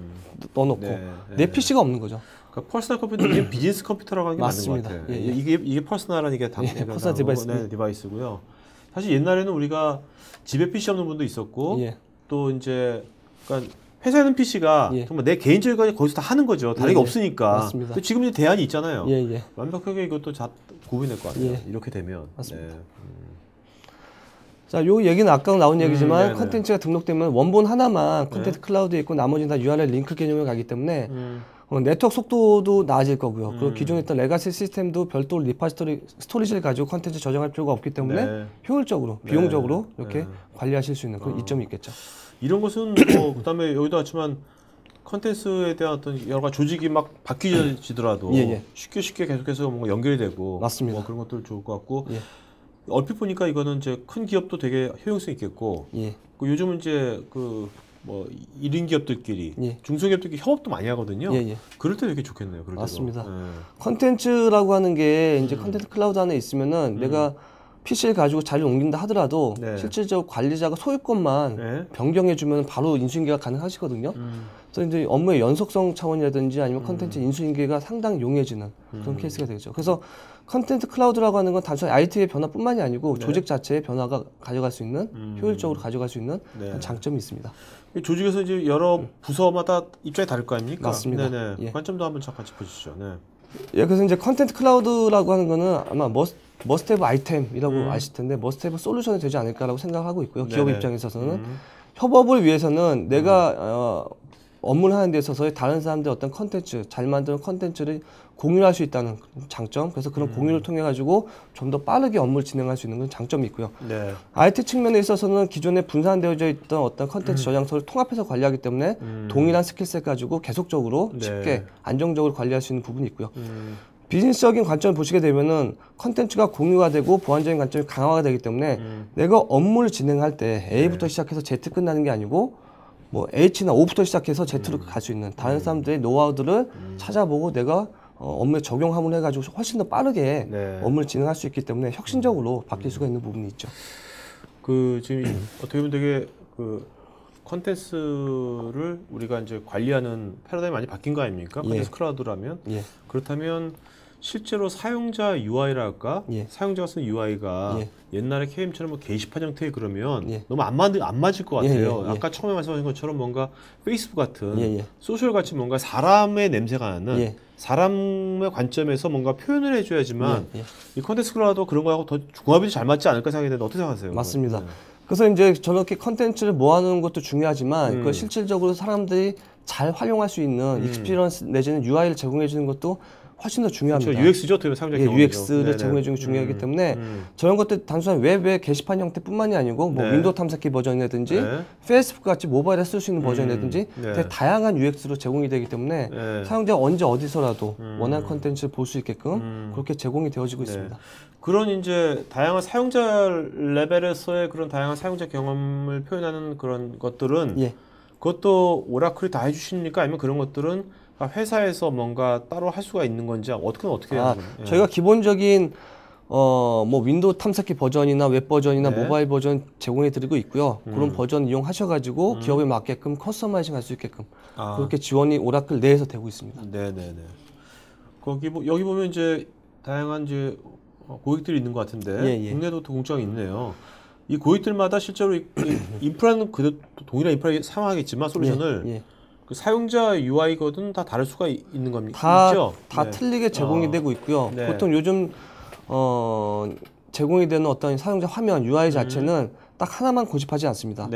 Speaker 2: 넣어놓고
Speaker 1: 네.
Speaker 2: 내 PC가 없는 거죠.
Speaker 1: 그러니까 퍼스널 컴퓨터는 비즈니스 컴퓨터라고 하는 게
Speaker 2: 맞습니다.
Speaker 1: 맞는 것 같아요.
Speaker 2: 예, 예.
Speaker 1: 이게 퍼스널한 이게
Speaker 2: 퍼스널 디바이스.
Speaker 1: 네, 디바이스고요. 사실 옛날에는 우리가 집에 PC 없는 분도 있었고
Speaker 2: 예.
Speaker 1: 또 이제 그러니까 회사에는 PC가
Speaker 2: 예.
Speaker 1: 정말 내 개인적인 거 거기서 다 하는 거죠. 다른
Speaker 2: 예,
Speaker 1: 게
Speaker 2: 예.
Speaker 1: 없으니까.
Speaker 2: 맞습니다.
Speaker 1: 또 지금 이제 대안이 있잖아요.
Speaker 2: 예, 예.
Speaker 1: 완벽하게 이것도 구분이 될 것 같아요.
Speaker 2: 예.
Speaker 1: 이렇게 되면.
Speaker 2: 맞습니다.
Speaker 1: 네.
Speaker 2: 자, 요 얘기는 아까 나온 얘기지만
Speaker 1: 네네.
Speaker 2: 컨텐츠가 등록되면 원본 하나만 컨텐츠 클라우드에 있고 나머지는 다 URL 링크 개념으로 가기 때문에 네트워크 속도도 나아질 거고요. 그리고 기존에 있던 레가시 시스템도 별도로 스토리지를 가지고 컨텐츠 저장할 필요가 없기 때문에
Speaker 1: 네.
Speaker 2: 효율적으로,
Speaker 1: 네.
Speaker 2: 비용적으로 이렇게
Speaker 1: 네.
Speaker 2: 관리하실 수 있는 그런 이점이 있겠죠.
Speaker 1: 이런 것은 뭐 그다음에 여기도 왔지만 컨텐츠에 대한 어떤 여러 가지 조직이 막 바뀌지더라도
Speaker 2: 예, 예.
Speaker 1: 쉽게 계속해서 뭔가 연결이 되고
Speaker 2: 맞습니다.
Speaker 1: 뭐 그런 것들 좋을 것 같고
Speaker 2: 예.
Speaker 1: 얼핏 보니까 이거는 이제 큰 기업도 되게 효용성 있겠고
Speaker 2: 예.
Speaker 1: 요즘은 이제 그 뭐 1인 기업들끼리
Speaker 2: 예.
Speaker 1: 중소기업들끼리 협업도 많이 하거든요.
Speaker 2: 예, 예.
Speaker 1: 그럴 때 되게 좋겠네요. 그럴 때도.
Speaker 2: 맞습니다.
Speaker 1: 예.
Speaker 2: 컨텐츠라고 하는 게 이제 컨텐츠 클라우드 안에 있으면은 내가 PC를 가지고 자리를 옮긴다 하더라도
Speaker 1: 네.
Speaker 2: 실질적으로 관리자가 소유권만
Speaker 1: 네.
Speaker 2: 변경해주면 바로 인수인계가 가능하시거든요. 그래서 이제 업무의 연속성 차원이라든지 아니면 컨텐츠 인수인계가 상당히 용이해지는 그런 케이스가 되죠. 그래서 컨텐츠 클라우드라고 하는 건 단순히 IT의 변화뿐만이 아니고
Speaker 1: 네.
Speaker 2: 조직 자체의 변화가 가져갈 수 있는 효율적으로 가져갈 수 있는
Speaker 1: 네.
Speaker 2: 그런 장점이 있습니다.
Speaker 1: 조직에서 이제 여러 부서마다 입장이 다를 거 아닙니까?
Speaker 2: 맞습니다.
Speaker 1: 네네.
Speaker 2: 예.
Speaker 1: 관점도 한번 같이 보시죠. 네.
Speaker 2: 예, 그래서 이제 컨텐츠 클라우드라고 하는 거는 아마 머스트헤브 아이템이라고 아실 텐데 머스트헤브 솔루션이 되지 않을까라고 생각하고 있고요. 기업
Speaker 1: 네네.
Speaker 2: 입장에서는 협업을 위해서는 내가 업무를 하는 데 있어서 다른 사람들의 어떤 컨텐츠, 잘 만드는 컨텐츠를 공유할 수 있다는 장점, 그래서 그런 공유를 통해 가지고 좀 더 빠르게 업무를 진행할 수 있는 그런 장점이 있고요.
Speaker 1: 네.
Speaker 2: IT 측면에 있어서는 기존에 분산되어져 있던 어떤 컨텐츠 저장소를 통합해서 관리하기 때문에 동일한 스킬셋 가지고 계속적으로
Speaker 1: 네.
Speaker 2: 쉽게 안정적으로 관리할 수 있는 부분이 있고요. 비즈니스적인 관점을 보시게 되면은 컨텐츠가 공유가 되고 보안적인 관점이 강화가 되기 때문에 내가 업무를 진행할 때 A부터 시작해서 Z 끝나는 게 아니고 뭐 H나 O부터 시작해서 Z로 갈 수 있는 다른 사람들의 노하우들을 찾아보고 내가 업무에 적용함을 해가지고 훨씬 더 빠르게
Speaker 1: 네.
Speaker 2: 업무를 진행할 수 있기 때문에 혁신적으로 바뀔 수가 있는 부분이 있죠.
Speaker 1: 그 지금 어떻게 보면 되게 그 컨텐츠를 우리가 이제 관리하는 패러다임이 많이 바뀐 거 아닙니까?
Speaker 2: 예.
Speaker 1: 컨텐츠 클라우드라면
Speaker 2: 예.
Speaker 1: 그렇다면 실제로 사용자 UI랄까?
Speaker 2: 예.
Speaker 1: 사용자가 쓰는 UI가
Speaker 2: 예.
Speaker 1: 옛날에 KM처럼 뭐 게시판 형태에 그러면
Speaker 2: 예.
Speaker 1: 너무 안 맞을 것
Speaker 2: 예,
Speaker 1: 같아요.
Speaker 2: 예, 예.
Speaker 1: 아까 처음에 말씀하신 것처럼 뭔가 페이스북 같은
Speaker 2: 예, 예.
Speaker 1: 소셜 같이 뭔가 사람의 냄새가 나는
Speaker 2: 예.
Speaker 1: 사람의 관점에서 뭔가 표현을 해줘야지만
Speaker 2: 예, 예.
Speaker 1: 이 컨텐츠 클라우드 그런 거하고 더 궁합이 잘 맞지 않을까 생각이 드는데 어떻게 생각하세요?
Speaker 2: 맞습니다.
Speaker 1: 그건?
Speaker 2: 그래서 이제 저렇게 컨텐츠를 모아놓은 것도 중요하지만 그걸 실질적으로 사람들이 잘 활용할 수 있는 익스피리언스 내지는 UI를 제공해 주는 것도 훨씬 더 중요합니다.
Speaker 1: 그렇죠. UX죠, 어떻게 보면 사용자 경험이죠.
Speaker 2: UX를 제공해 주는 게 중요하기 때문에 저런 것들 단순한 웹의 게시판 형태뿐만이 아니고 뭐 윈도우 탐색기 버전이라든지 페이스북 같이 모바일에 쓸 수 있는 버전이라든지 되게 다양한 UX로 제공이 되기 때문에 사용자가 언제 어디서라도 원하는 컨텐츠를 볼 수 있게끔 그렇게 제공이 되어지고 있습니다.
Speaker 1: 그런 이제 다양한 사용자 레벨에서의 그런 다양한 사용자 경험을 표현하는 그런 것들은 그것도 오라클이 다 해주십니까? 아니면 그런 것들은 회사에서 뭔가 따로 할 수가 있는 건지 어떻게 해야 되나요?
Speaker 2: 저희가 기본적인 뭐 윈도우 탐색기 버전이나 웹 버전이나 모바일 버전 제공해 드리고 있고요. 그런 버전 이용하셔가지고 기업에 맞게끔 커스터마이징 할 수 있게끔 그렇게 지원이 오라클 내에서 되고 있습니다.
Speaker 1: 네네네. 여기 보면 이제 다양한 이제 고객들이 있는 것 같은데 국내도 공장이 있네요. 이 고객들마다 실제로 인프라는 그대로 동일한 인프라 사용하겠지만 솔루션을 그 사용자 UI거든 다 다를 수가 있는 겁니까?
Speaker 2: 다 틀리게 제공이 되고 있고요. 보통 요즘 제공이 되는 어떤 사용자 화면 UI 자체는 딱 하나만 고집하지 않습니다.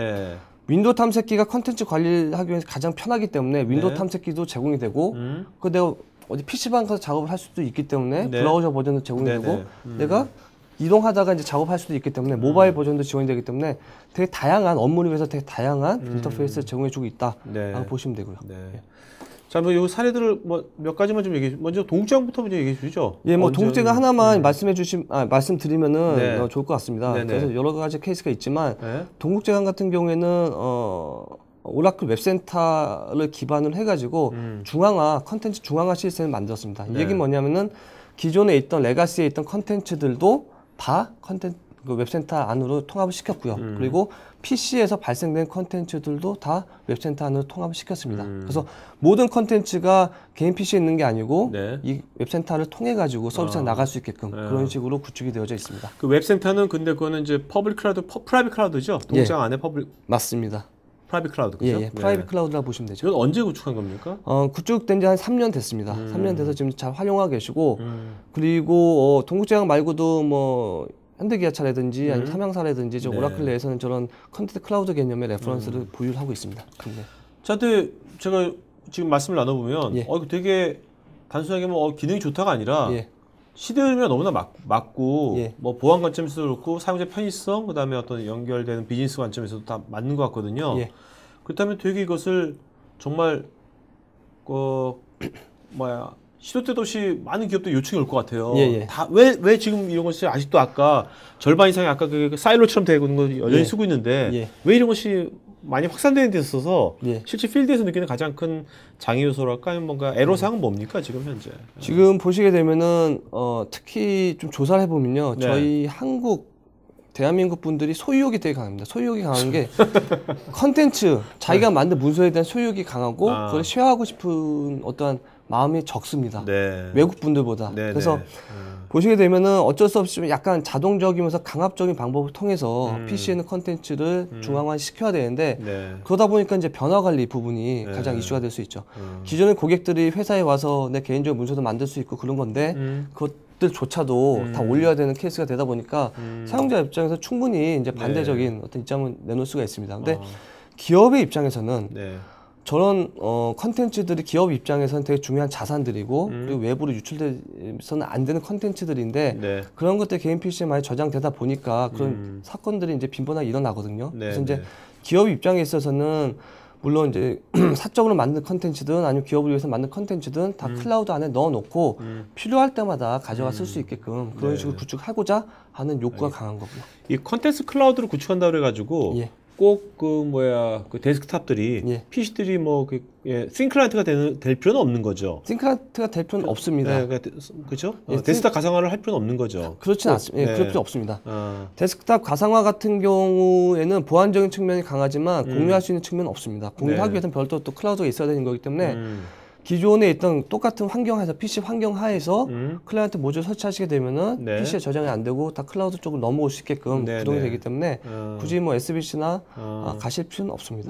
Speaker 2: 윈도우 탐색기가 컨텐츠 관리를 하기 위해서 가장 편하기 때문에 윈도우 탐색기도 제공이 되고 그 내가 어디 PC방 가서 작업을 할 수도 있기 때문에 브라우저 버전도 제공이 되고 내가 이동하다가 이제 작업할 수도 있기 때문에 모바일 버전도 지원이 되기 때문에 되게 다양한 업무를 위해서 되게 다양한 인터페이스를 제공해주고 있다라고 보시면 되고요.
Speaker 1: 자, 뭐 이 사례들을 뭐 몇 가지만 좀 먼저 동국제왕부터 먼저 얘기해 주시죠.
Speaker 2: 뭐 동국제왕 하나만 말씀드리면은 좋을 것 같습니다. 그래서 여러 가지 케이스가 있지만 동국제왕 같은 경우에는 오라클 웹센터를 기반으로 해가지고 컨텐츠 중앙화 시스템을 만들었습니다. 이 얘기는 뭐냐면은 기존에 있던 레가시에 있던 컨텐츠들도 다 그 웹센터 안으로 통합을 시켰고요. 그리고 PC에서 발생된 컨텐츠들도 다 웹센터 안으로 통합을 시켰습니다. 그래서 모든 컨텐츠가 개인 PC에 있는 게 아니고 이 웹센터를 통해 가지고 서비스가 나갈 수 있게끔 그런 식으로 구축이 되어져 있습니다.
Speaker 1: 그 웹센터는 근데 그거는 이제 퍼블릭 클라우드, 프라이빗 클라우드죠? 동장 안에
Speaker 2: 맞습니다.
Speaker 1: 프라이빗 클라우드, 그죠?
Speaker 2: 프라이빗 클라우드라고 보시면 되죠.
Speaker 1: 이건 언제 구축한 겁니까?
Speaker 2: 구축된 지 한 3년 됐습니다. 3년 돼서 지금 잘 활용하고 계시고 그리고 동국제왕 말고도 뭐 현대기아차라든지 아니면 삼양사라든지 오라클 내에서는 저런 컨텐츠 클라우드 개념의 레퍼런스를 보유를 하고 있습니다.
Speaker 1: 자, 근데 제가 지금 말씀을 나눠보면 이거 되게 단순하게 뭐 기능이 좋다가 아니라 시대 흐름이 너무나 맞고 뭐 보안 관점에서도 그렇고 사용자 편의성 그다음에 어떤 연결되는 비즈니스 관점에서도 다 맞는 것 같거든요. 그렇다면 되게 이것을 정말 시도 때도 없이 많은 기업들이 요청이 올 것 같아요. 왜 지금 이런 것이 아직도 아까 절반 이상이 아까 그 사일로처럼 되고 있는 거 여전히 쓰고 있는데 왜 이런 것이 많이 확산되는 데 있어서 실제 필드에서 느끼는 가장 큰 장애 요소랄까 하면 뭔가 애로사항은 뭡니까 지금 현재?
Speaker 2: 지금 보시게 되면은 특히 좀 조사를 해보면요, 저희 대한민국 분들이 소유욕이 되게 강합니다. 소유욕이 강한 게 컨텐츠 자기가 만든 문서에 대한 소유욕이 강하고 그걸 쉐어하고 싶은 어떠한 마음이 적습니다. 외국 분들보다. 그래서 보시게 되면은 어쩔 수 없이 약간 자동적이면서 강압적인 방법을 통해서 PC에 있는 컨텐츠를 중앙화 시켜야 되는데 그러다 보니까 이제 변화 관리 부분이 가장 이슈가 될 수 있죠. 기존의 고객들이 회사에 와서 내 개인적인 문서도 만들 수 있고 그런 건데 그것들조차도 다 올려야 되는 케이스가 되다 보니까 사용자 입장에서 충분히 이제 반대적인 어떤 입장을 내놓을 수가 있습니다. 근데 기업의 입장에서는 저런 컨텐츠들이 기업 입장에서는 되게 중요한 자산들이고 그리고 외부로 유출돼서는 안 되는 컨텐츠들인데 그런 것들 개인 PC에 많이 저장되다 보니까 그런 사건들이 이제 빈번하게 일어나거든요. 그래서 이제 기업 입장에 있어서는 물론 이제 사적으로 만든 컨텐츠든 아니면 기업을 위해서 만든 컨텐츠든 다 클라우드 안에 넣어놓고 필요할 때마다 가져가 쓸 수 있게끔 그런 식으로 구축하고자 하는 욕구가 강한 거고요.
Speaker 1: 이 컨텐츠 클라우드를 구축한다 그래가지고 꼭 그 데스크탑들이 PC들이 싱클라이트가 될 필요는 없는 거죠.
Speaker 2: 싱클라이트가 될 필요는 없습니다.
Speaker 1: 그렇죠? 데스크탑 가상화를 할 필요는 없는 거죠.
Speaker 2: 그렇진 않습니다. 그럴 필요 없습니다. 데스크탑 가상화 같은 경우에는 보안적인 측면이 강하지만 공유할 수 있는 측면은 없습니다. 공유하기 위해서는 별도 또 클라우드가 있어야 되는 거기 때문에 기존에 있던 똑같은 환경하에서 PC 환경 하에서 클라이언트 모듈 설치하시게 되면은 PC에 저장이 안 되고 다 클라우드 쪽으로 넘어올 수 있게끔 구동이 되기 때문에 굳이 뭐 SBC나 가실 필요는 없습니다.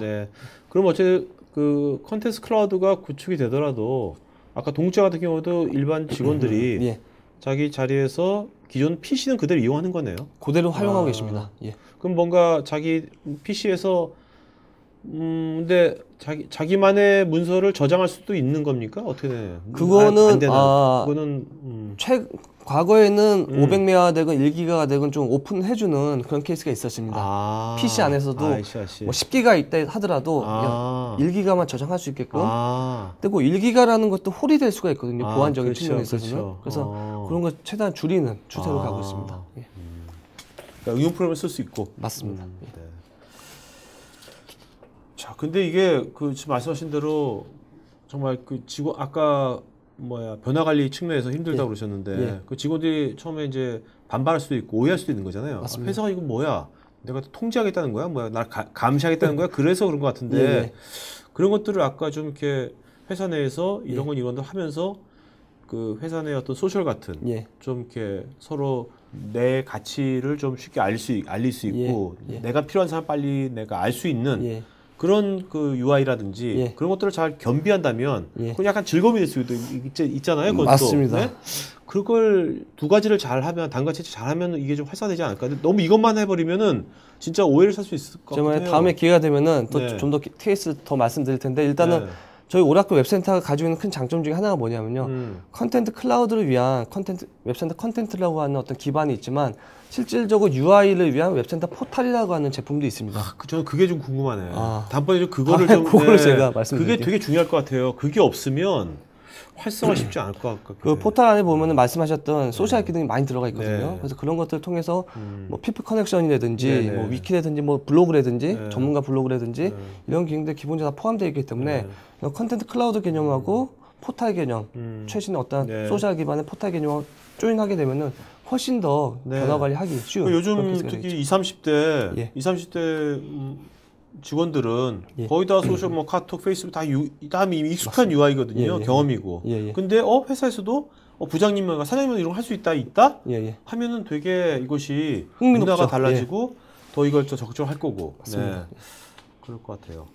Speaker 1: 그럼 어쨌든 그 컨텐츠 클라우드가 구축이 되더라도 아까 동국제 같은 경우도 일반 직원들이 자기 자리에서 기존 PC는 그대로 이용하는 거네요.
Speaker 2: 그대로 활용하고 계십니다.
Speaker 1: 그럼 뭔가 자기 PC에서 근데 자기만의 문서를 저장할 수도 있는 겁니까? 어떻게 돼요?
Speaker 2: 그거는
Speaker 1: 안 되나? 그거는
Speaker 2: 과거에는 500메가 되건 1기가가 되건 좀 오픈해주는 그런 케이스가 있었습니다. PC 안에서도 뭐 10기가 있다 하더라도 1기가만 저장할 수 있게끔. 근데 그 1기가라는 것도 홀이 될 수가 있거든요. 보안적인 측면에 있어서는. 그래서 그런 걸 최대한 줄이는 추세로 가고 있습니다. 예.
Speaker 1: 그러니까 응용 프로그램을 쓸 수 있고.
Speaker 2: 맞습니다.
Speaker 1: 네. 자, 근데 이게 그 지금 말씀하신 대로 정말 그 직원 아까 변화 관리 측면에서 힘들다고 그러셨는데 그 직원들이 처음에 이제 반발할 수도 있고 오해할 수도 있는 거잖아요.
Speaker 2: 맞습니다.
Speaker 1: 회사가 이거 뭐야? 내가 통제하겠다는 거야? 날 감시하겠다는 거야? 그래서 그런 것 같은데 그런 것들을 아까 좀 이렇게 회사 내에서 이런 건 이런 걸 하면서 그 회사 내 어떤 소셜 같은 좀 이렇게 서로 내 가치를 좀 쉽게 알릴 수 있고 내가 필요한 사람 빨리 내가 알 수 있는 그런 그 UI라든지 그런 것들을 잘 겸비한다면 그건 약간 즐거움이 될 수도 있잖아요. 그것도.
Speaker 2: 맞습니다.
Speaker 1: 네? 그걸 두 가지를 잘하면 단과 채취 잘하면 이게 좀 활성화되지 않을까. 근데 너무 이것만 해버리면은 진짜 오해를 살 수 있을 것 같아요.
Speaker 2: 다음에 기회가 되면은 또 좀 더 케이스 더 말씀드릴 텐데 일단은 저희 오라클 웹센터가 가지고 있는 큰 장점 중에 하나가 뭐냐면요. 컨텐트 클라우드를 위한 웹센터 컨텐트라고 하는 어떤 기반이 있지만 실질적으로 UI를 위한 웹센터 포탈이라고 하는 제품도 있습니다.
Speaker 1: 저는 그게 좀 궁금하네. 다음번에 좀 그거를
Speaker 2: 그거를 제가 말씀드릴게요.
Speaker 1: 그게 되게 중요할 것 같아요. 그게 없으면 활성화 쉽지 않을 것 같아요.
Speaker 2: 그 포탈 안에 보면은 말씀하셨던 소셜 기능이 많이 들어가 있거든요. 그래서 그런 것들을 통해서 뭐 피플 커넥션이라든지 뭐 위키라든지 뭐 블로그라든지 전문가 블로그라든지 이런 기능들 기본적으로 다 포함되어 있기 때문에 컨텐트 클라우드 개념하고 포탈 개념, 최신의 어떤 소셜 기반의 포탈 개념을 조인하게 되면은 훨씬 더 변화 관리하기 쉬운.
Speaker 1: 요즘 특히 20, 30대 직원들은 거의 다 소셜 뭐 카톡, 페이스북 다 이미 익숙한 UI거든요. 경험이고. 근데 회사에서도 부장님과 사장님은 이런 거 할 수 있다 하면은 되게 이것이 문화가 달라지고 더 이걸 더 적극적으로 할 거고.
Speaker 2: 맞습니다.
Speaker 1: 그럴 것 같아요.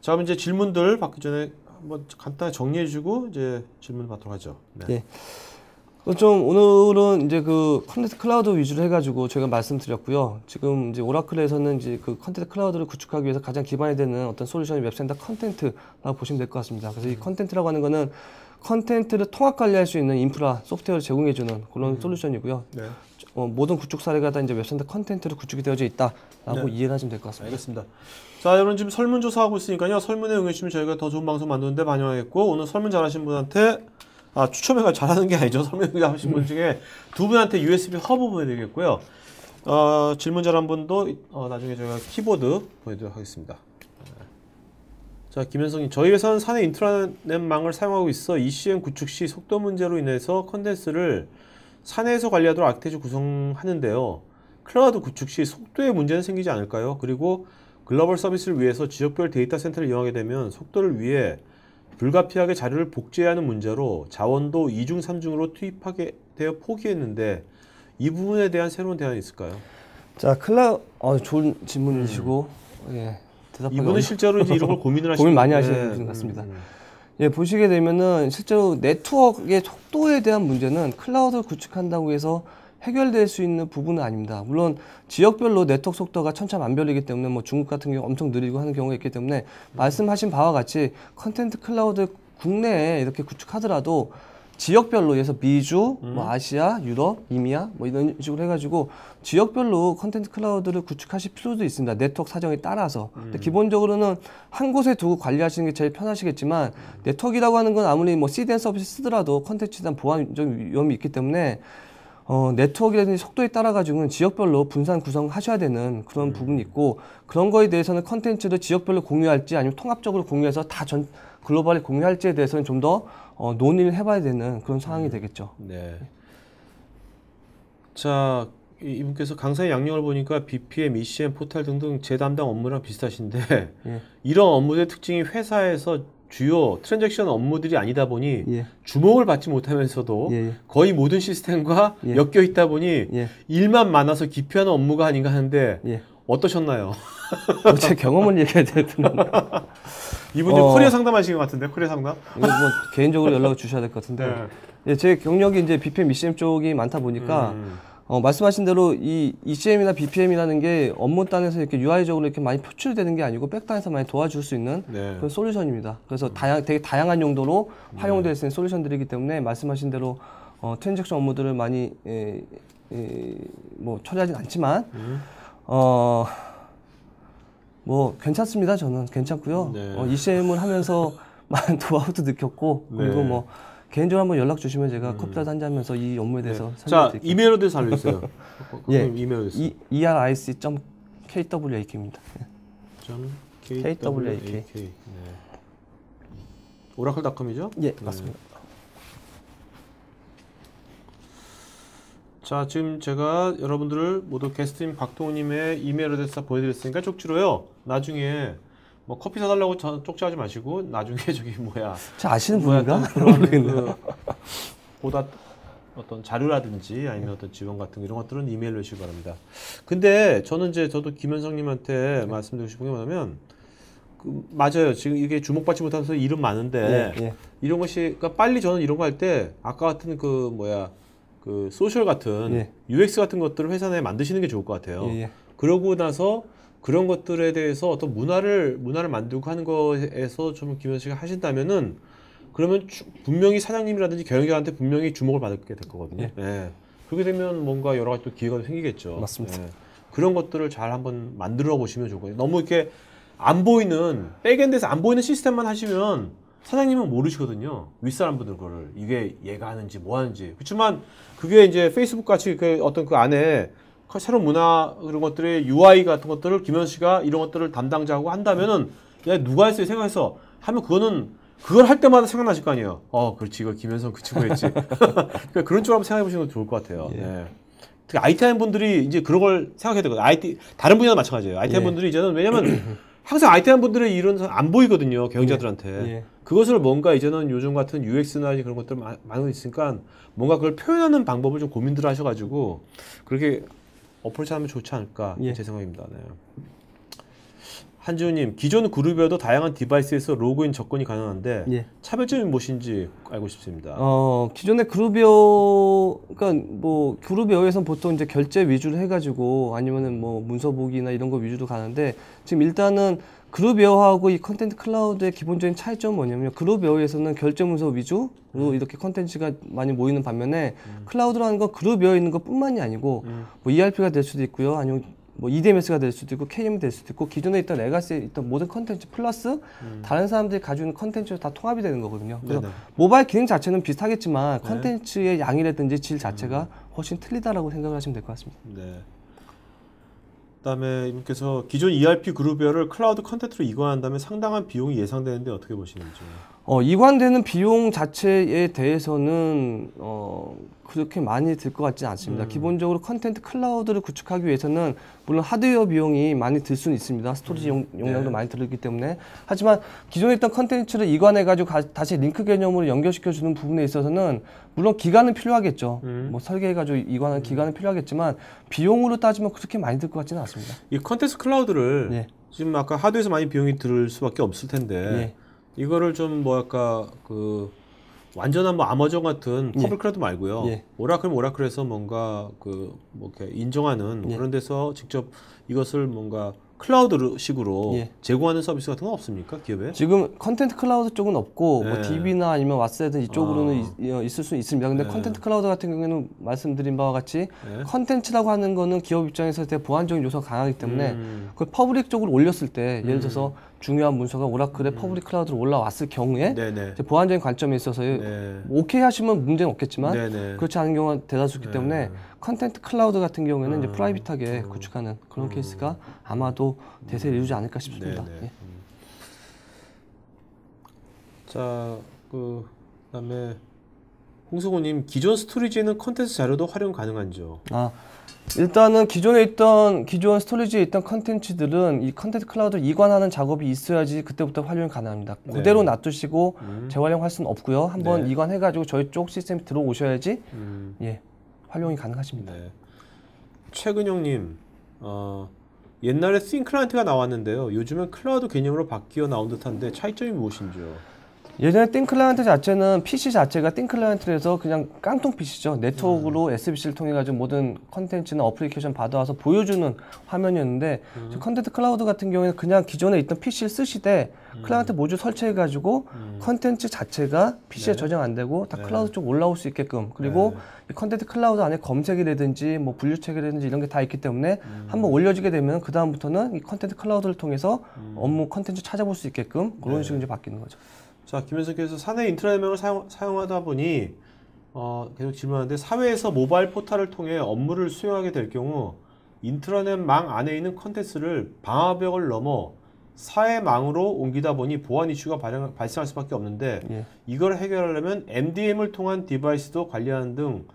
Speaker 1: 자, 그럼 이제 질문들 받기 전에 한번 간단히 정리해주고 이제 질문 받도록 하죠.
Speaker 2: 좀 오늘은 이제 그 컨텐트 클라우드 위주로 해가지고 제가 말씀드렸고요. 지금 이제 오라클에서는 이제 그 컨텐트 클라우드를 구축하기 위해서 가장 기반이 되는 어떤 솔루션이 웹센터 컨텐트라고 보시면 될 것 같습니다. 그래서 이 컨텐트라고 하는 거는 컨텐트를 통합 관리할 수 있는 인프라 소프트웨어를 제공해주는 그런 솔루션이고요. 모든 구축 사례가 다 이제 웹센터 컨텐트로 구축이 되어져 있다라고 이해를 하시면 될 것 같습니다.
Speaker 1: 알겠습니다. 자, 여러분 지금 설문조사하고 있으니까요. 설문에 응해주시면 저희가 더 좋은 방송 만드는데 반영하겠고 오늘 설문 잘하신 분한테 추첨해가 잘하는 게 아니죠. 설문 하신 분 중에 두 분한테 USB 허브 보내드리겠고요. 질문 잘한 분도 나중에 저희가 키보드 보내드리도록 하겠습니다. 자, 김현성님, 저희 회사는 사내 인트라넷망을 사용하고 있어 ECM 구축 시 속도 문제로 인해서 컨텐츠를 사내에서 관리하도록 아키텍처 구성하는데요. 클라우드 구축 시 속도에 문제는 생기지 않을까요? 그리고 글로벌 서비스를 위해서 지역별 데이터 센터를 이용하게 되면 속도를 위해 불가피하게 자료를 복제해야 하는 문제로 자원도 2중, 3중으로 투입하게 되어 포기했는데 이 부분에 대한 새로운 대안이 있을까요?
Speaker 2: 자, 좋은 질문이시고
Speaker 1: 이분은 실제로 이제 이런 걸 고민을 하시는
Speaker 2: 고민 많이 하시는 분 같습니다. 보시게 되면은 실제로 네트워크의 속도에 대한 문제는 클라우드를 구축한다고 해서 해결될 수 있는 부분은 아닙니다. 물론 지역별로 네트워크 속도가 천차만별이기 때문에 뭐 중국 같은 경우 엄청 느리고 하는 경우가 있기 때문에 말씀하신 바와 같이 컨텐트 클라우드 국내에 이렇게 구축하더라도 지역별로 해서 미주, 뭐 아시아, 유럽, 이미아 뭐 이런 식으로 해가지고 지역별로 컨텐트 클라우드를 구축하실 필요도 있습니다. 네트워크 사정에 따라서. 근데 기본적으로는 한 곳에 두고 관리하시는 게 제일 편하시겠지만 네트워크라고 하는 건 아무리 뭐 CDN 서비스 쓰더라도 컨텐츠에 대한 보안적 위험이 있기 때문에 네트워크라든지 속도에 따라 가지고는 지역별로 분산 구성하셔야 되는 그런 부분이 있고 그런 거에 대해서는 컨텐츠를 지역별로 공유할지 아니면 통합적으로 공유해서 다 글로벌에 공유할지에 대해서는 좀 더 논의를 해봐야 되는 그런 상황이 되겠죠.
Speaker 1: 네. 자, 이분께서 강사의 양력을 보니까 BPM, ECM, 포탈 등등 제 담당 업무랑 비슷하신데 이런 업무의 특징이 회사에서 주요 트랜잭션 업무들이 아니다 보니 주목을 받지 못하면서도 거의 모든 시스템과 엮여 있다 보니 일만 많아서 기피하는 업무가 아닌가 하는데 어떠셨나요?
Speaker 2: 제 경험을 얘기해야 되는데
Speaker 1: 이분들 커리어 상담하신 것 같은데 커리어 상담?
Speaker 2: 이거 뭐 개인적으로 연락을 주셔야 될 것 같은데 제 경력이 이제 BPM, ECM 쪽이 많다 보니까 말씀하신 대로 이 ECM이나 BPM이라는 게 업무단에서 이렇게 UI적으로 이렇게 많이 표출되는 게 아니고 백단에서 많이 도와줄 수 있는
Speaker 1: 네.
Speaker 2: 그런 솔루션입니다. 그래서 되게 다양한 용도로 활용될 수 있는 솔루션들이기 때문에 말씀하신 대로 트랜잭션 업무들을 많이 뭐 처리하진 않지만 뭐 괜찮습니다. 저는 괜찮고요.
Speaker 1: 네.
Speaker 2: ECM을 하면서 많은 노하우도 느꼈고 그리고
Speaker 1: 네.
Speaker 2: 뭐 개인적으로 한번 연락 주시면 제가 커피라도 한잔 하면서 이 업무에 대해서
Speaker 1: 자,
Speaker 2: 설명드릴게요.
Speaker 1: 이메일 어드레스 알려주세요.
Speaker 2: 예.
Speaker 1: 이메일 어드레스.
Speaker 2: eric.kwak입니다.
Speaker 1: KWAK. 네. 오라클닷컴이죠?
Speaker 2: 예, 맞습니다.
Speaker 1: 자, 지금 제가 여러분들을 모두 게스트인 박동우님의 이메일 어드레스 보내드렸으니까 쪽지로요. 나중에 뭐 커피 사달라고 쪽지하지 마시고 나중에 저기 뭐야.
Speaker 2: 저 아시는
Speaker 1: 뭐야,
Speaker 2: 분인가?
Speaker 1: 그런
Speaker 2: 모르겠네요.
Speaker 1: 보다 어떤 자료라든지 아니면 어떤 지원 같은 거 이런 것들은 이메일로 주시기 바랍니다. 근데 저는 저도 김현성님한테 말씀드리고 싶은 게 뭐냐면 맞아요. 지금 이게 주목받지 못해서 일은 많은데
Speaker 2: 예.
Speaker 1: 이런 것이 그러니까 빨리 저는 이런 거 할 때 아까 같은 그 소셜 같은 UX 같은 것들을 회사 내에 만드시는 게 좋을 것 같아요. 그러고 나서 그런 것들에 대해서 어떤 문화를 만들고 하는 거에서 좀 김현 씨가 하신다면은 그러면 분명히 사장님이라든지 경영자한테 분명히 주목을 받게 될 거거든요. 예. 그렇게 되면 뭔가 여러 가지 또 기회가 생기겠죠.
Speaker 2: 맞습니다.
Speaker 1: 예. 그런 것들을 잘 한번 만들어 보시면 좋을 거예요. 너무 이렇게 안 보이는 백엔드에서 안 보이는 시스템만 하시면 사장님은 모르시거든요. 윗사람분들 거를 이게 얘가 하는지 뭐 하는지. 그렇지만 그게 이제 페이스북 같이 그 어떤 그 안에 새로운 문화 그런 것들의 UI 같은 것들을 김현 씨가 이런 것들을 담당자하고 한다면은 야 누가 했어요 생각해서 하면 그걸 할 때마다 생각나실 거 아니에요. 그렇지 이거 김현성 그 친구였지. 그러니까 그런 쪽으로 한번 생각해 보시는 것도 좋을 것 같아요. 예. 특히 IT 하는 분들이 이제 그런 걸 생각해야 되거든요. 다른 분야도 마찬가지예요. IT 하는 분들이 이제는 왜냐면 항상 IT 하는 분들의 일은 안 보이거든요. 경영자들한테. 그것을 뭔가 이제는 요즘 같은 UX나 그런 것들 많이 있으니까 뭔가 그걸 표현하는 방법을 좀 고민들 하셔가지고 그렇게 어프로치 하면 좋지 않을까 제 생각입니다. 네. 한지훈님, 기존 그룹이어도 다양한 디바이스에서 로그인 접근이 가능한데 차별점이 무엇인지 알고 싶습니다.
Speaker 2: 기존의 그룹웨어, 그러니까 뭐 그룹웨어에서는 보통 이제 결제 위주로 해가지고 아니면은 뭐 문서 보기나 이런 거 위주로 가는데 지금 일단은 그룹웨어하고 이 컨텐트 클라우드의 기본적인 차이점은 뭐냐면 그룹웨어에서는 결제 문서 위주로 이렇게 컨텐츠가 많이 모이는 반면에 클라우드라는 건 그룹웨어에 있는 것뿐만이 아니고 뭐 ERP가 될 수도 있고요, 아니면 뭐 EDMS가 될 수도 있고 KM이 될 수도 있고 기존에 있던 레가시에 있던 모든 컨텐츠 플러스 다른 사람들이 가지고 있는 컨텐츠로 다 통합이 되는 거거든요. 그래서 모바일 기능 자체는 비슷하겠지만 컨텐츠의 양이라든지 질 자체가 훨씬 틀리다라고 생각을 하시면 될 것 같습니다.
Speaker 1: 네. 그다음에 이분께서 기존 ERP 그룹웨어를 클라우드 컨텐츠로 이관한다면 상당한 비용이 예상되는데 어떻게 보시는지.
Speaker 2: 이관되는 비용 자체에 대해서는 그렇게 많이 들 것 같지는 않습니다. 기본적으로 컨텐트 클라우드를 구축하기 위해서는 물론 하드웨어 비용이 많이 들 수는 있습니다. 스토리지 용량도 많이 들기 때문에. 하지만 기존에 있던 컨텐츠를 이관해가지고 다시 링크 개념으로 연결시켜주는 부분에 있어서는 물론 기간은 필요하겠죠. 뭐 설계해가지고 이관하는 기간은 필요하겠지만 비용으로 따지면 그렇게 많이 들 것 같지는 않습니다.
Speaker 1: 이 컨텐츠 클라우드를 지금 아까 하드웨어에서 많이 비용이 들 수밖에 없을 텐데 이거를 좀 뭐랄까 그 완전한 뭐 아마존 같은 퍼블릭 클라우드 말고요. 오라클에서 뭔가 그 뭐 이렇게 인정하는 그런 데서 직접 이것을 뭔가 클라우드식으로 제공하는 서비스 같은 건 없습니까? 기업에?
Speaker 2: 지금 컨텐트 클라우드 쪽은 없고 뭐 DB나 아니면 왓스든 이쪽으로는 있을 수 있습니다. 근데 컨텐트 클라우드 같은 경우에는 말씀드린 바와 같이 컨텐츠라고 하는 거는 기업 입장에서 되게 보안적인 요소가 강하기 때문에 그걸 퍼블릭 쪽으로 올렸을 때 예를 들어서 중요한 문서가 오라클의 퍼블릭 클라우드로 올라왔을 경우에 이제 보안적인 관점에 있어서 뭐 오케이 하시면 문제는 없겠지만 그렇지 않은 경우가 대다수이기 때문에 컨텐트 클라우드 같은 경우에는 이제 프라이빗하게 구축하는 그런 케이스가 아마도 대세를 이루지 않을까 싶습니다.
Speaker 1: 자, 그다음에 홍승호님, 기존 스토리지에는 컨텐츠 자료도 활용 가능한지요?
Speaker 2: 일단은 기존 스토리지에 있던 컨텐츠들은 이 컨텐츠 클라우드를 이관하는 작업이 있어야지 그때부터 활용이 가능합니다. 그대로 놔두시고 재활용할 수는 없고요. 한번 이관해가지고 저희 쪽 시스템에 들어오셔야지 활용이 가능하십니다.
Speaker 1: 최근영님, 옛날에 싱 클라이언트가 나왔는데요. 요즘은 클라우드 개념으로 바뀌어 나온 듯한데 차이점이 무엇인지요?
Speaker 2: 예전에 띵 클라이언트 자체는 PC 자체가 띵 클라이언트에서 그냥 깡통 PC죠. 네트워크로 SBC를 통해 가지고 모든 컨텐츠나 어플리케이션 받아와서 보여주는 화면이었는데 컨텐트 클라우드 같은 경우에는 그냥 기존에 있던 PC를 쓰시되 클라이언트 모듈 설치해 가지고 컨텐츠 자체가 PC에 저장 안 되고 다 클라우드 쪽 올라올 수 있게끔 그리고 이 컨텐트 클라우드 안에 검색이라든지 뭐 분류체계라든지 이런 게 다 있기 때문에 한번 올려지게 되면 그 다음부터는 이 컨텐트 클라우드를 통해서 업무 컨텐츠 찾아볼 수 있게끔 그런 식으로 이제 바뀌는 거죠.
Speaker 1: 자, 김현석께서 사내 인트라넷망을 사용하다 보니 계속 질문하는데 사회에서 모바일 포털을 통해 업무를 수행하게 될 경우 인트라넷망 안에 있는 컨텐츠를 방화벽을 넘어 사회망으로 옮기다 보니 보안 이슈가 발생할 수밖에 없는데 이걸 해결하려면 MDM을 통한 디바이스도 관리하는 등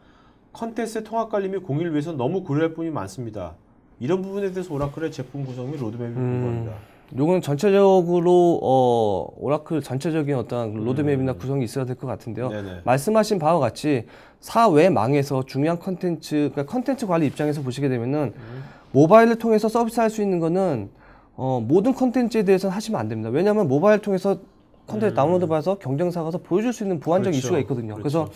Speaker 1: 컨텐츠의 통합 관리 및 공유를 위해서 너무 고려할 부분이 많습니다. 이런 부분에 대해서 오라클의 제품 구성 및 로드맵이 궁금합니다.
Speaker 2: 요건 전체적으로 오라클 전체적인 어떤 로드맵이나 구성이 있어야 될 것 같은데요.
Speaker 1: 네네.
Speaker 2: 말씀하신 바와 같이 사외망에서 중요한 컨텐츠, 그러니까 컨텐츠 관리 입장에서 보시게 되면은 모바일을 통해서 서비스할 수 있는 거는 모든 컨텐츠에 대해서는 하시면 안 됩니다. 왜냐하면 모바일 통해서 컨텐츠 다운로드 받아서 경쟁사가 가서 보여줄 수 있는 보안적
Speaker 1: 그렇죠.
Speaker 2: 이슈가 있거든요.
Speaker 1: 그렇죠.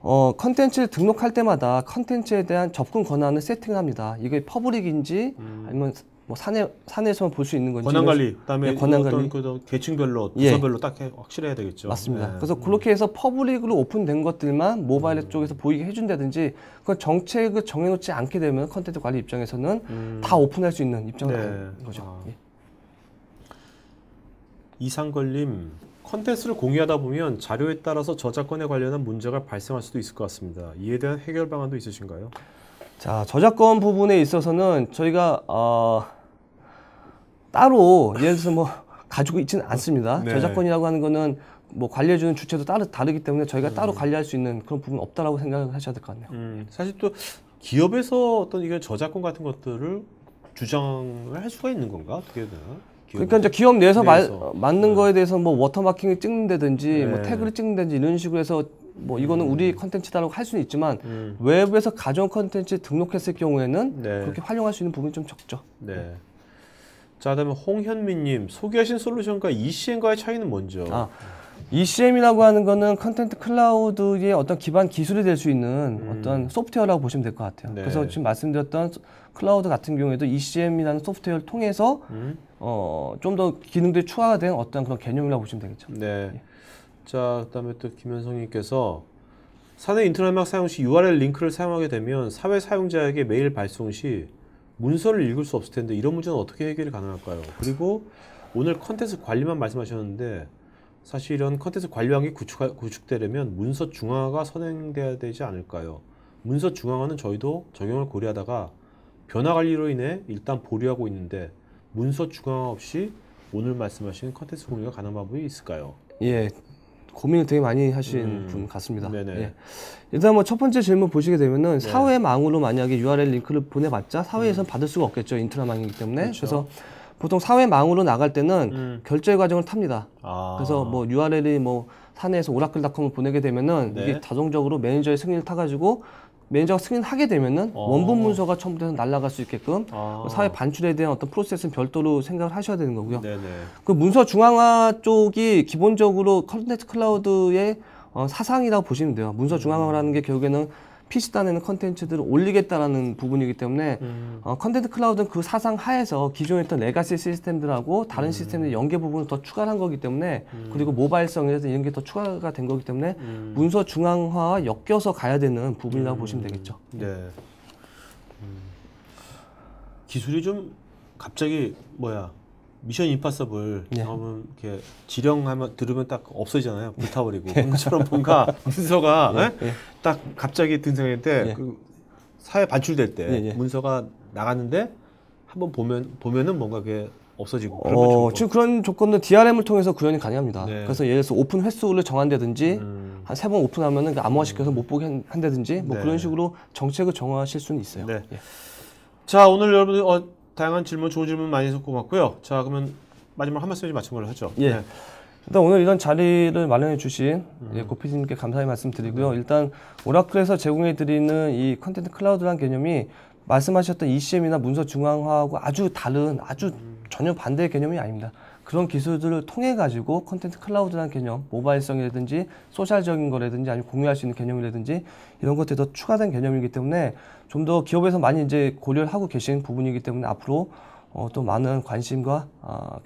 Speaker 2: 그래서 컨텐츠를 등록할 때마다 컨텐츠에 대한 접근 권한을 세팅을 합니다. 이게 퍼블릭인지 아니면 뭐 사내에서만 볼 수 있는 건지
Speaker 1: 권한 관리, 그다음에
Speaker 2: 권한
Speaker 1: 어떤
Speaker 2: 관리.
Speaker 1: 그 계층별로, 부서별로 딱 확실해야 되겠죠.
Speaker 2: 맞습니다.
Speaker 1: 네.
Speaker 2: 그래서 그렇게 해서 퍼블릭으로 오픈된 것들만 모바일 쪽에서 보이게 해준다든지 그건 정책을 정해놓지 않게 되면 컨텐츠 관리 입장에서는 다 오픈할 수 있는 입장을 가는 거죠. 예.
Speaker 1: 이상걸님, 컨텐츠를 공유하다 보면 자료에 따라서 저작권에 관련한 문제가 발생할 수도 있을 것 같습니다. 이에 대한 해결 방안도 있으신가요?
Speaker 2: 자, 저작권 부분에 있어서는 저희가 따로 예를 들어서 뭐 가지고 있지는 않습니다.
Speaker 1: 네.
Speaker 2: 저작권이라고 하는 거는 뭐 관리해주는 주체도 다르기 때문에 저희가 따로 관리할 수 있는 그런 부분은 없다라고 생각을 하셔야 될 것 같네요.
Speaker 1: 사실 또 기업에서 어떤 이게 저작권 같은 것들을 주장을 할 수가 있는 건가? 어떻게 해야 되나?
Speaker 2: 그러니까 이제 기업 내에서
Speaker 1: 내에서.
Speaker 2: 맞는 거에 대해서 뭐 워터마킹을 찍는다든지
Speaker 1: 네.
Speaker 2: 뭐 태그를 찍는다든지 이런 식으로 해서 뭐 이거는 우리 컨텐츠다라고 할 수는 있지만 외부에서 가져온 컨텐츠 등록했을 경우에는
Speaker 1: 네.
Speaker 2: 그렇게 활용할 수 있는 부분이 좀 적죠.
Speaker 1: 네. 자, 그다음에 홍현미님, 소개하신 솔루션과 ECM과의 차이는 뭔죠?
Speaker 2: ECM이라고 하는 거는 컨텐트 클라우드의 어떤 기반 기술이 될 수 있는 어떤 소프트웨어라고 보시면 될 것 같아요.
Speaker 1: 네.
Speaker 2: 그래서 지금 말씀드렸던 클라우드 같은 경우에도 ECM이라는 소프트웨어를 통해서 좀 더 기능들이 추가가 된 어떤 그런 개념이라고 보시면 되겠죠.
Speaker 1: 네. 자, 그다음에 또 김현성님께서 사내 인터넷망 사용 시 URL 링크를 사용하게 되면 사회 사용자에게 메일 발송 시 문서를 읽을 수 없을 텐데 이런 문제는 어떻게 해결이 가능할까요? 그리고 오늘 컨텐츠 관리만 말씀하셨는데 사실 이런 컨텐츠 관리왕이 구축되려면 문서 중앙화가 선행돼야 되지 않을까요? 문서 중앙화는 저희도 적용을 고려하다가 변화 관리로 인해 일단 보류하고 있는데 문서 중앙화 없이 오늘 말씀하신 컨텐츠 공유가 가능한 방법이 있을까요?
Speaker 2: 예, 고민을 되게 많이 하신 분 같습니다.
Speaker 1: 네네.
Speaker 2: 예. 일단 뭐 첫 번째 질문 보시게 되면은 사회망으로 만약에 URL 링크를 보내봤자 사회에서는 받을 수가 없겠죠. 인트라망이기 때문에.
Speaker 1: 그렇죠.
Speaker 2: 그래서 보통 사회망으로 나갈 때는 결제 과정을 탑니다. 그래서 뭐 URL이 뭐 사내에서 오라클닷컴을 보내게 되면은 이게 자동적으로 매니저의 승인을 타가지고 매니저가 승인하게 되면은 원본 문서가 첨부돼서 날아갈 수 있게끔 사회 반출에 대한 어떤 프로세스는 별도로 생각을 하셔야 되는 거고요.
Speaker 1: 네네.
Speaker 2: 그 문서 중앙화 쪽이 기본적으로 컨텐츠 클라우드의 사상이라고 보시면 돼요. 문서 중앙화라는 게 결국에는 PC단에는 컨텐츠들을 올리겠다라는 부분이기 때문에 컨텐츠 클라우드는 그 사상 하에서 기존에 있던 레가시 시스템들하고 다른 시스템의 연계 부분을 더 추가를 한 거기 때문에 그리고 모바일성이라든지 이런 게 더 추가가 된 거기 때문에 문서 중앙화와 엮여서 가야 되는 부분이라고 보시면 되겠죠.
Speaker 1: 네. 기술이 좀 갑자기 미션 임파서블 하면 이렇게 지령하면 들으면 딱 없어지잖아요. 불타버리고 그런 것처럼 뭔가 문서가 딱 갑자기 든 생각인데 그 사회 반출될 때 문서가 나갔는데 한번 보면은 뭔가 그게 없어지고 그런 거 좋을
Speaker 2: 지금 그런 조건은 DRM을 통해서 구현이 가능합니다.
Speaker 1: 네.
Speaker 2: 그래서 예를 들어서 오픈 횟수를 정한다든지 한 3번 오픈하면은 암호화시켜서 못 보게 한다든지 뭐 그런 식으로 정책을 정하실 수는 있어요.
Speaker 1: 네. 자, 오늘 여러분들 다양한 질문, 좋은 질문 많이 해서 고맙고요. 자, 그러면 마지막 한 말씀 마친 걸로 하죠.
Speaker 2: 예. 일단 오늘 이런 자리를 마련해 주신 고피디님께 감사의 말씀드리고요. 일단 오라클에서 제공해 드리는 이 컨텐트 클라우드라는 개념이 말씀하셨던 ECM이나 문서 중앙화하고 아주 다른 아주 전혀 반대의 개념이 아닙니다. 그런 기술들을 통해 가지고 컨텐츠 클라우드라는 개념, 모바일성이라든지 소셜적인 거라든지 아니면 공유할 수 있는 개념이라든지 이런 것들이 더 추가된 개념이기 때문에 좀 더 기업에서 많이 이제 고려를 하고 계신 부분이기 때문에 앞으로 또 많은 관심과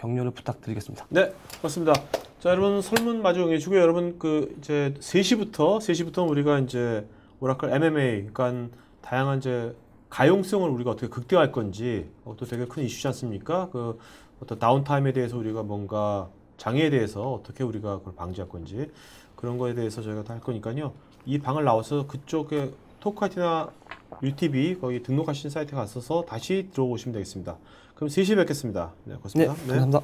Speaker 2: 격려를 부탁드리겠습니다.
Speaker 1: 네, 그렇습니다. 자, 여러분 설문 마저 응해주고요. 여러분 그 이제 3시부터 우리가 이제 오라클 MMA, 그러니까 다양한 이제 가용성을 우리가 어떻게 극대화할 건지 또 되게 큰 이슈지 않습니까? 그 어떤 다운타임에 대해서 우리가 뭔가 장애에 대해서 어떻게 우리가 그걸 방지할 건지 그런 거에 대해서 저희가 다 할 거니까요. 이 방을 나와서 그쪽에 토크화이트나 UTB 거기 등록하신 사이트에 가셔서 다시 들어오시면 되겠습니다. 그럼 3시에 뵙겠습니다. 네, 고맙습니다.
Speaker 2: 네, 감사합니다.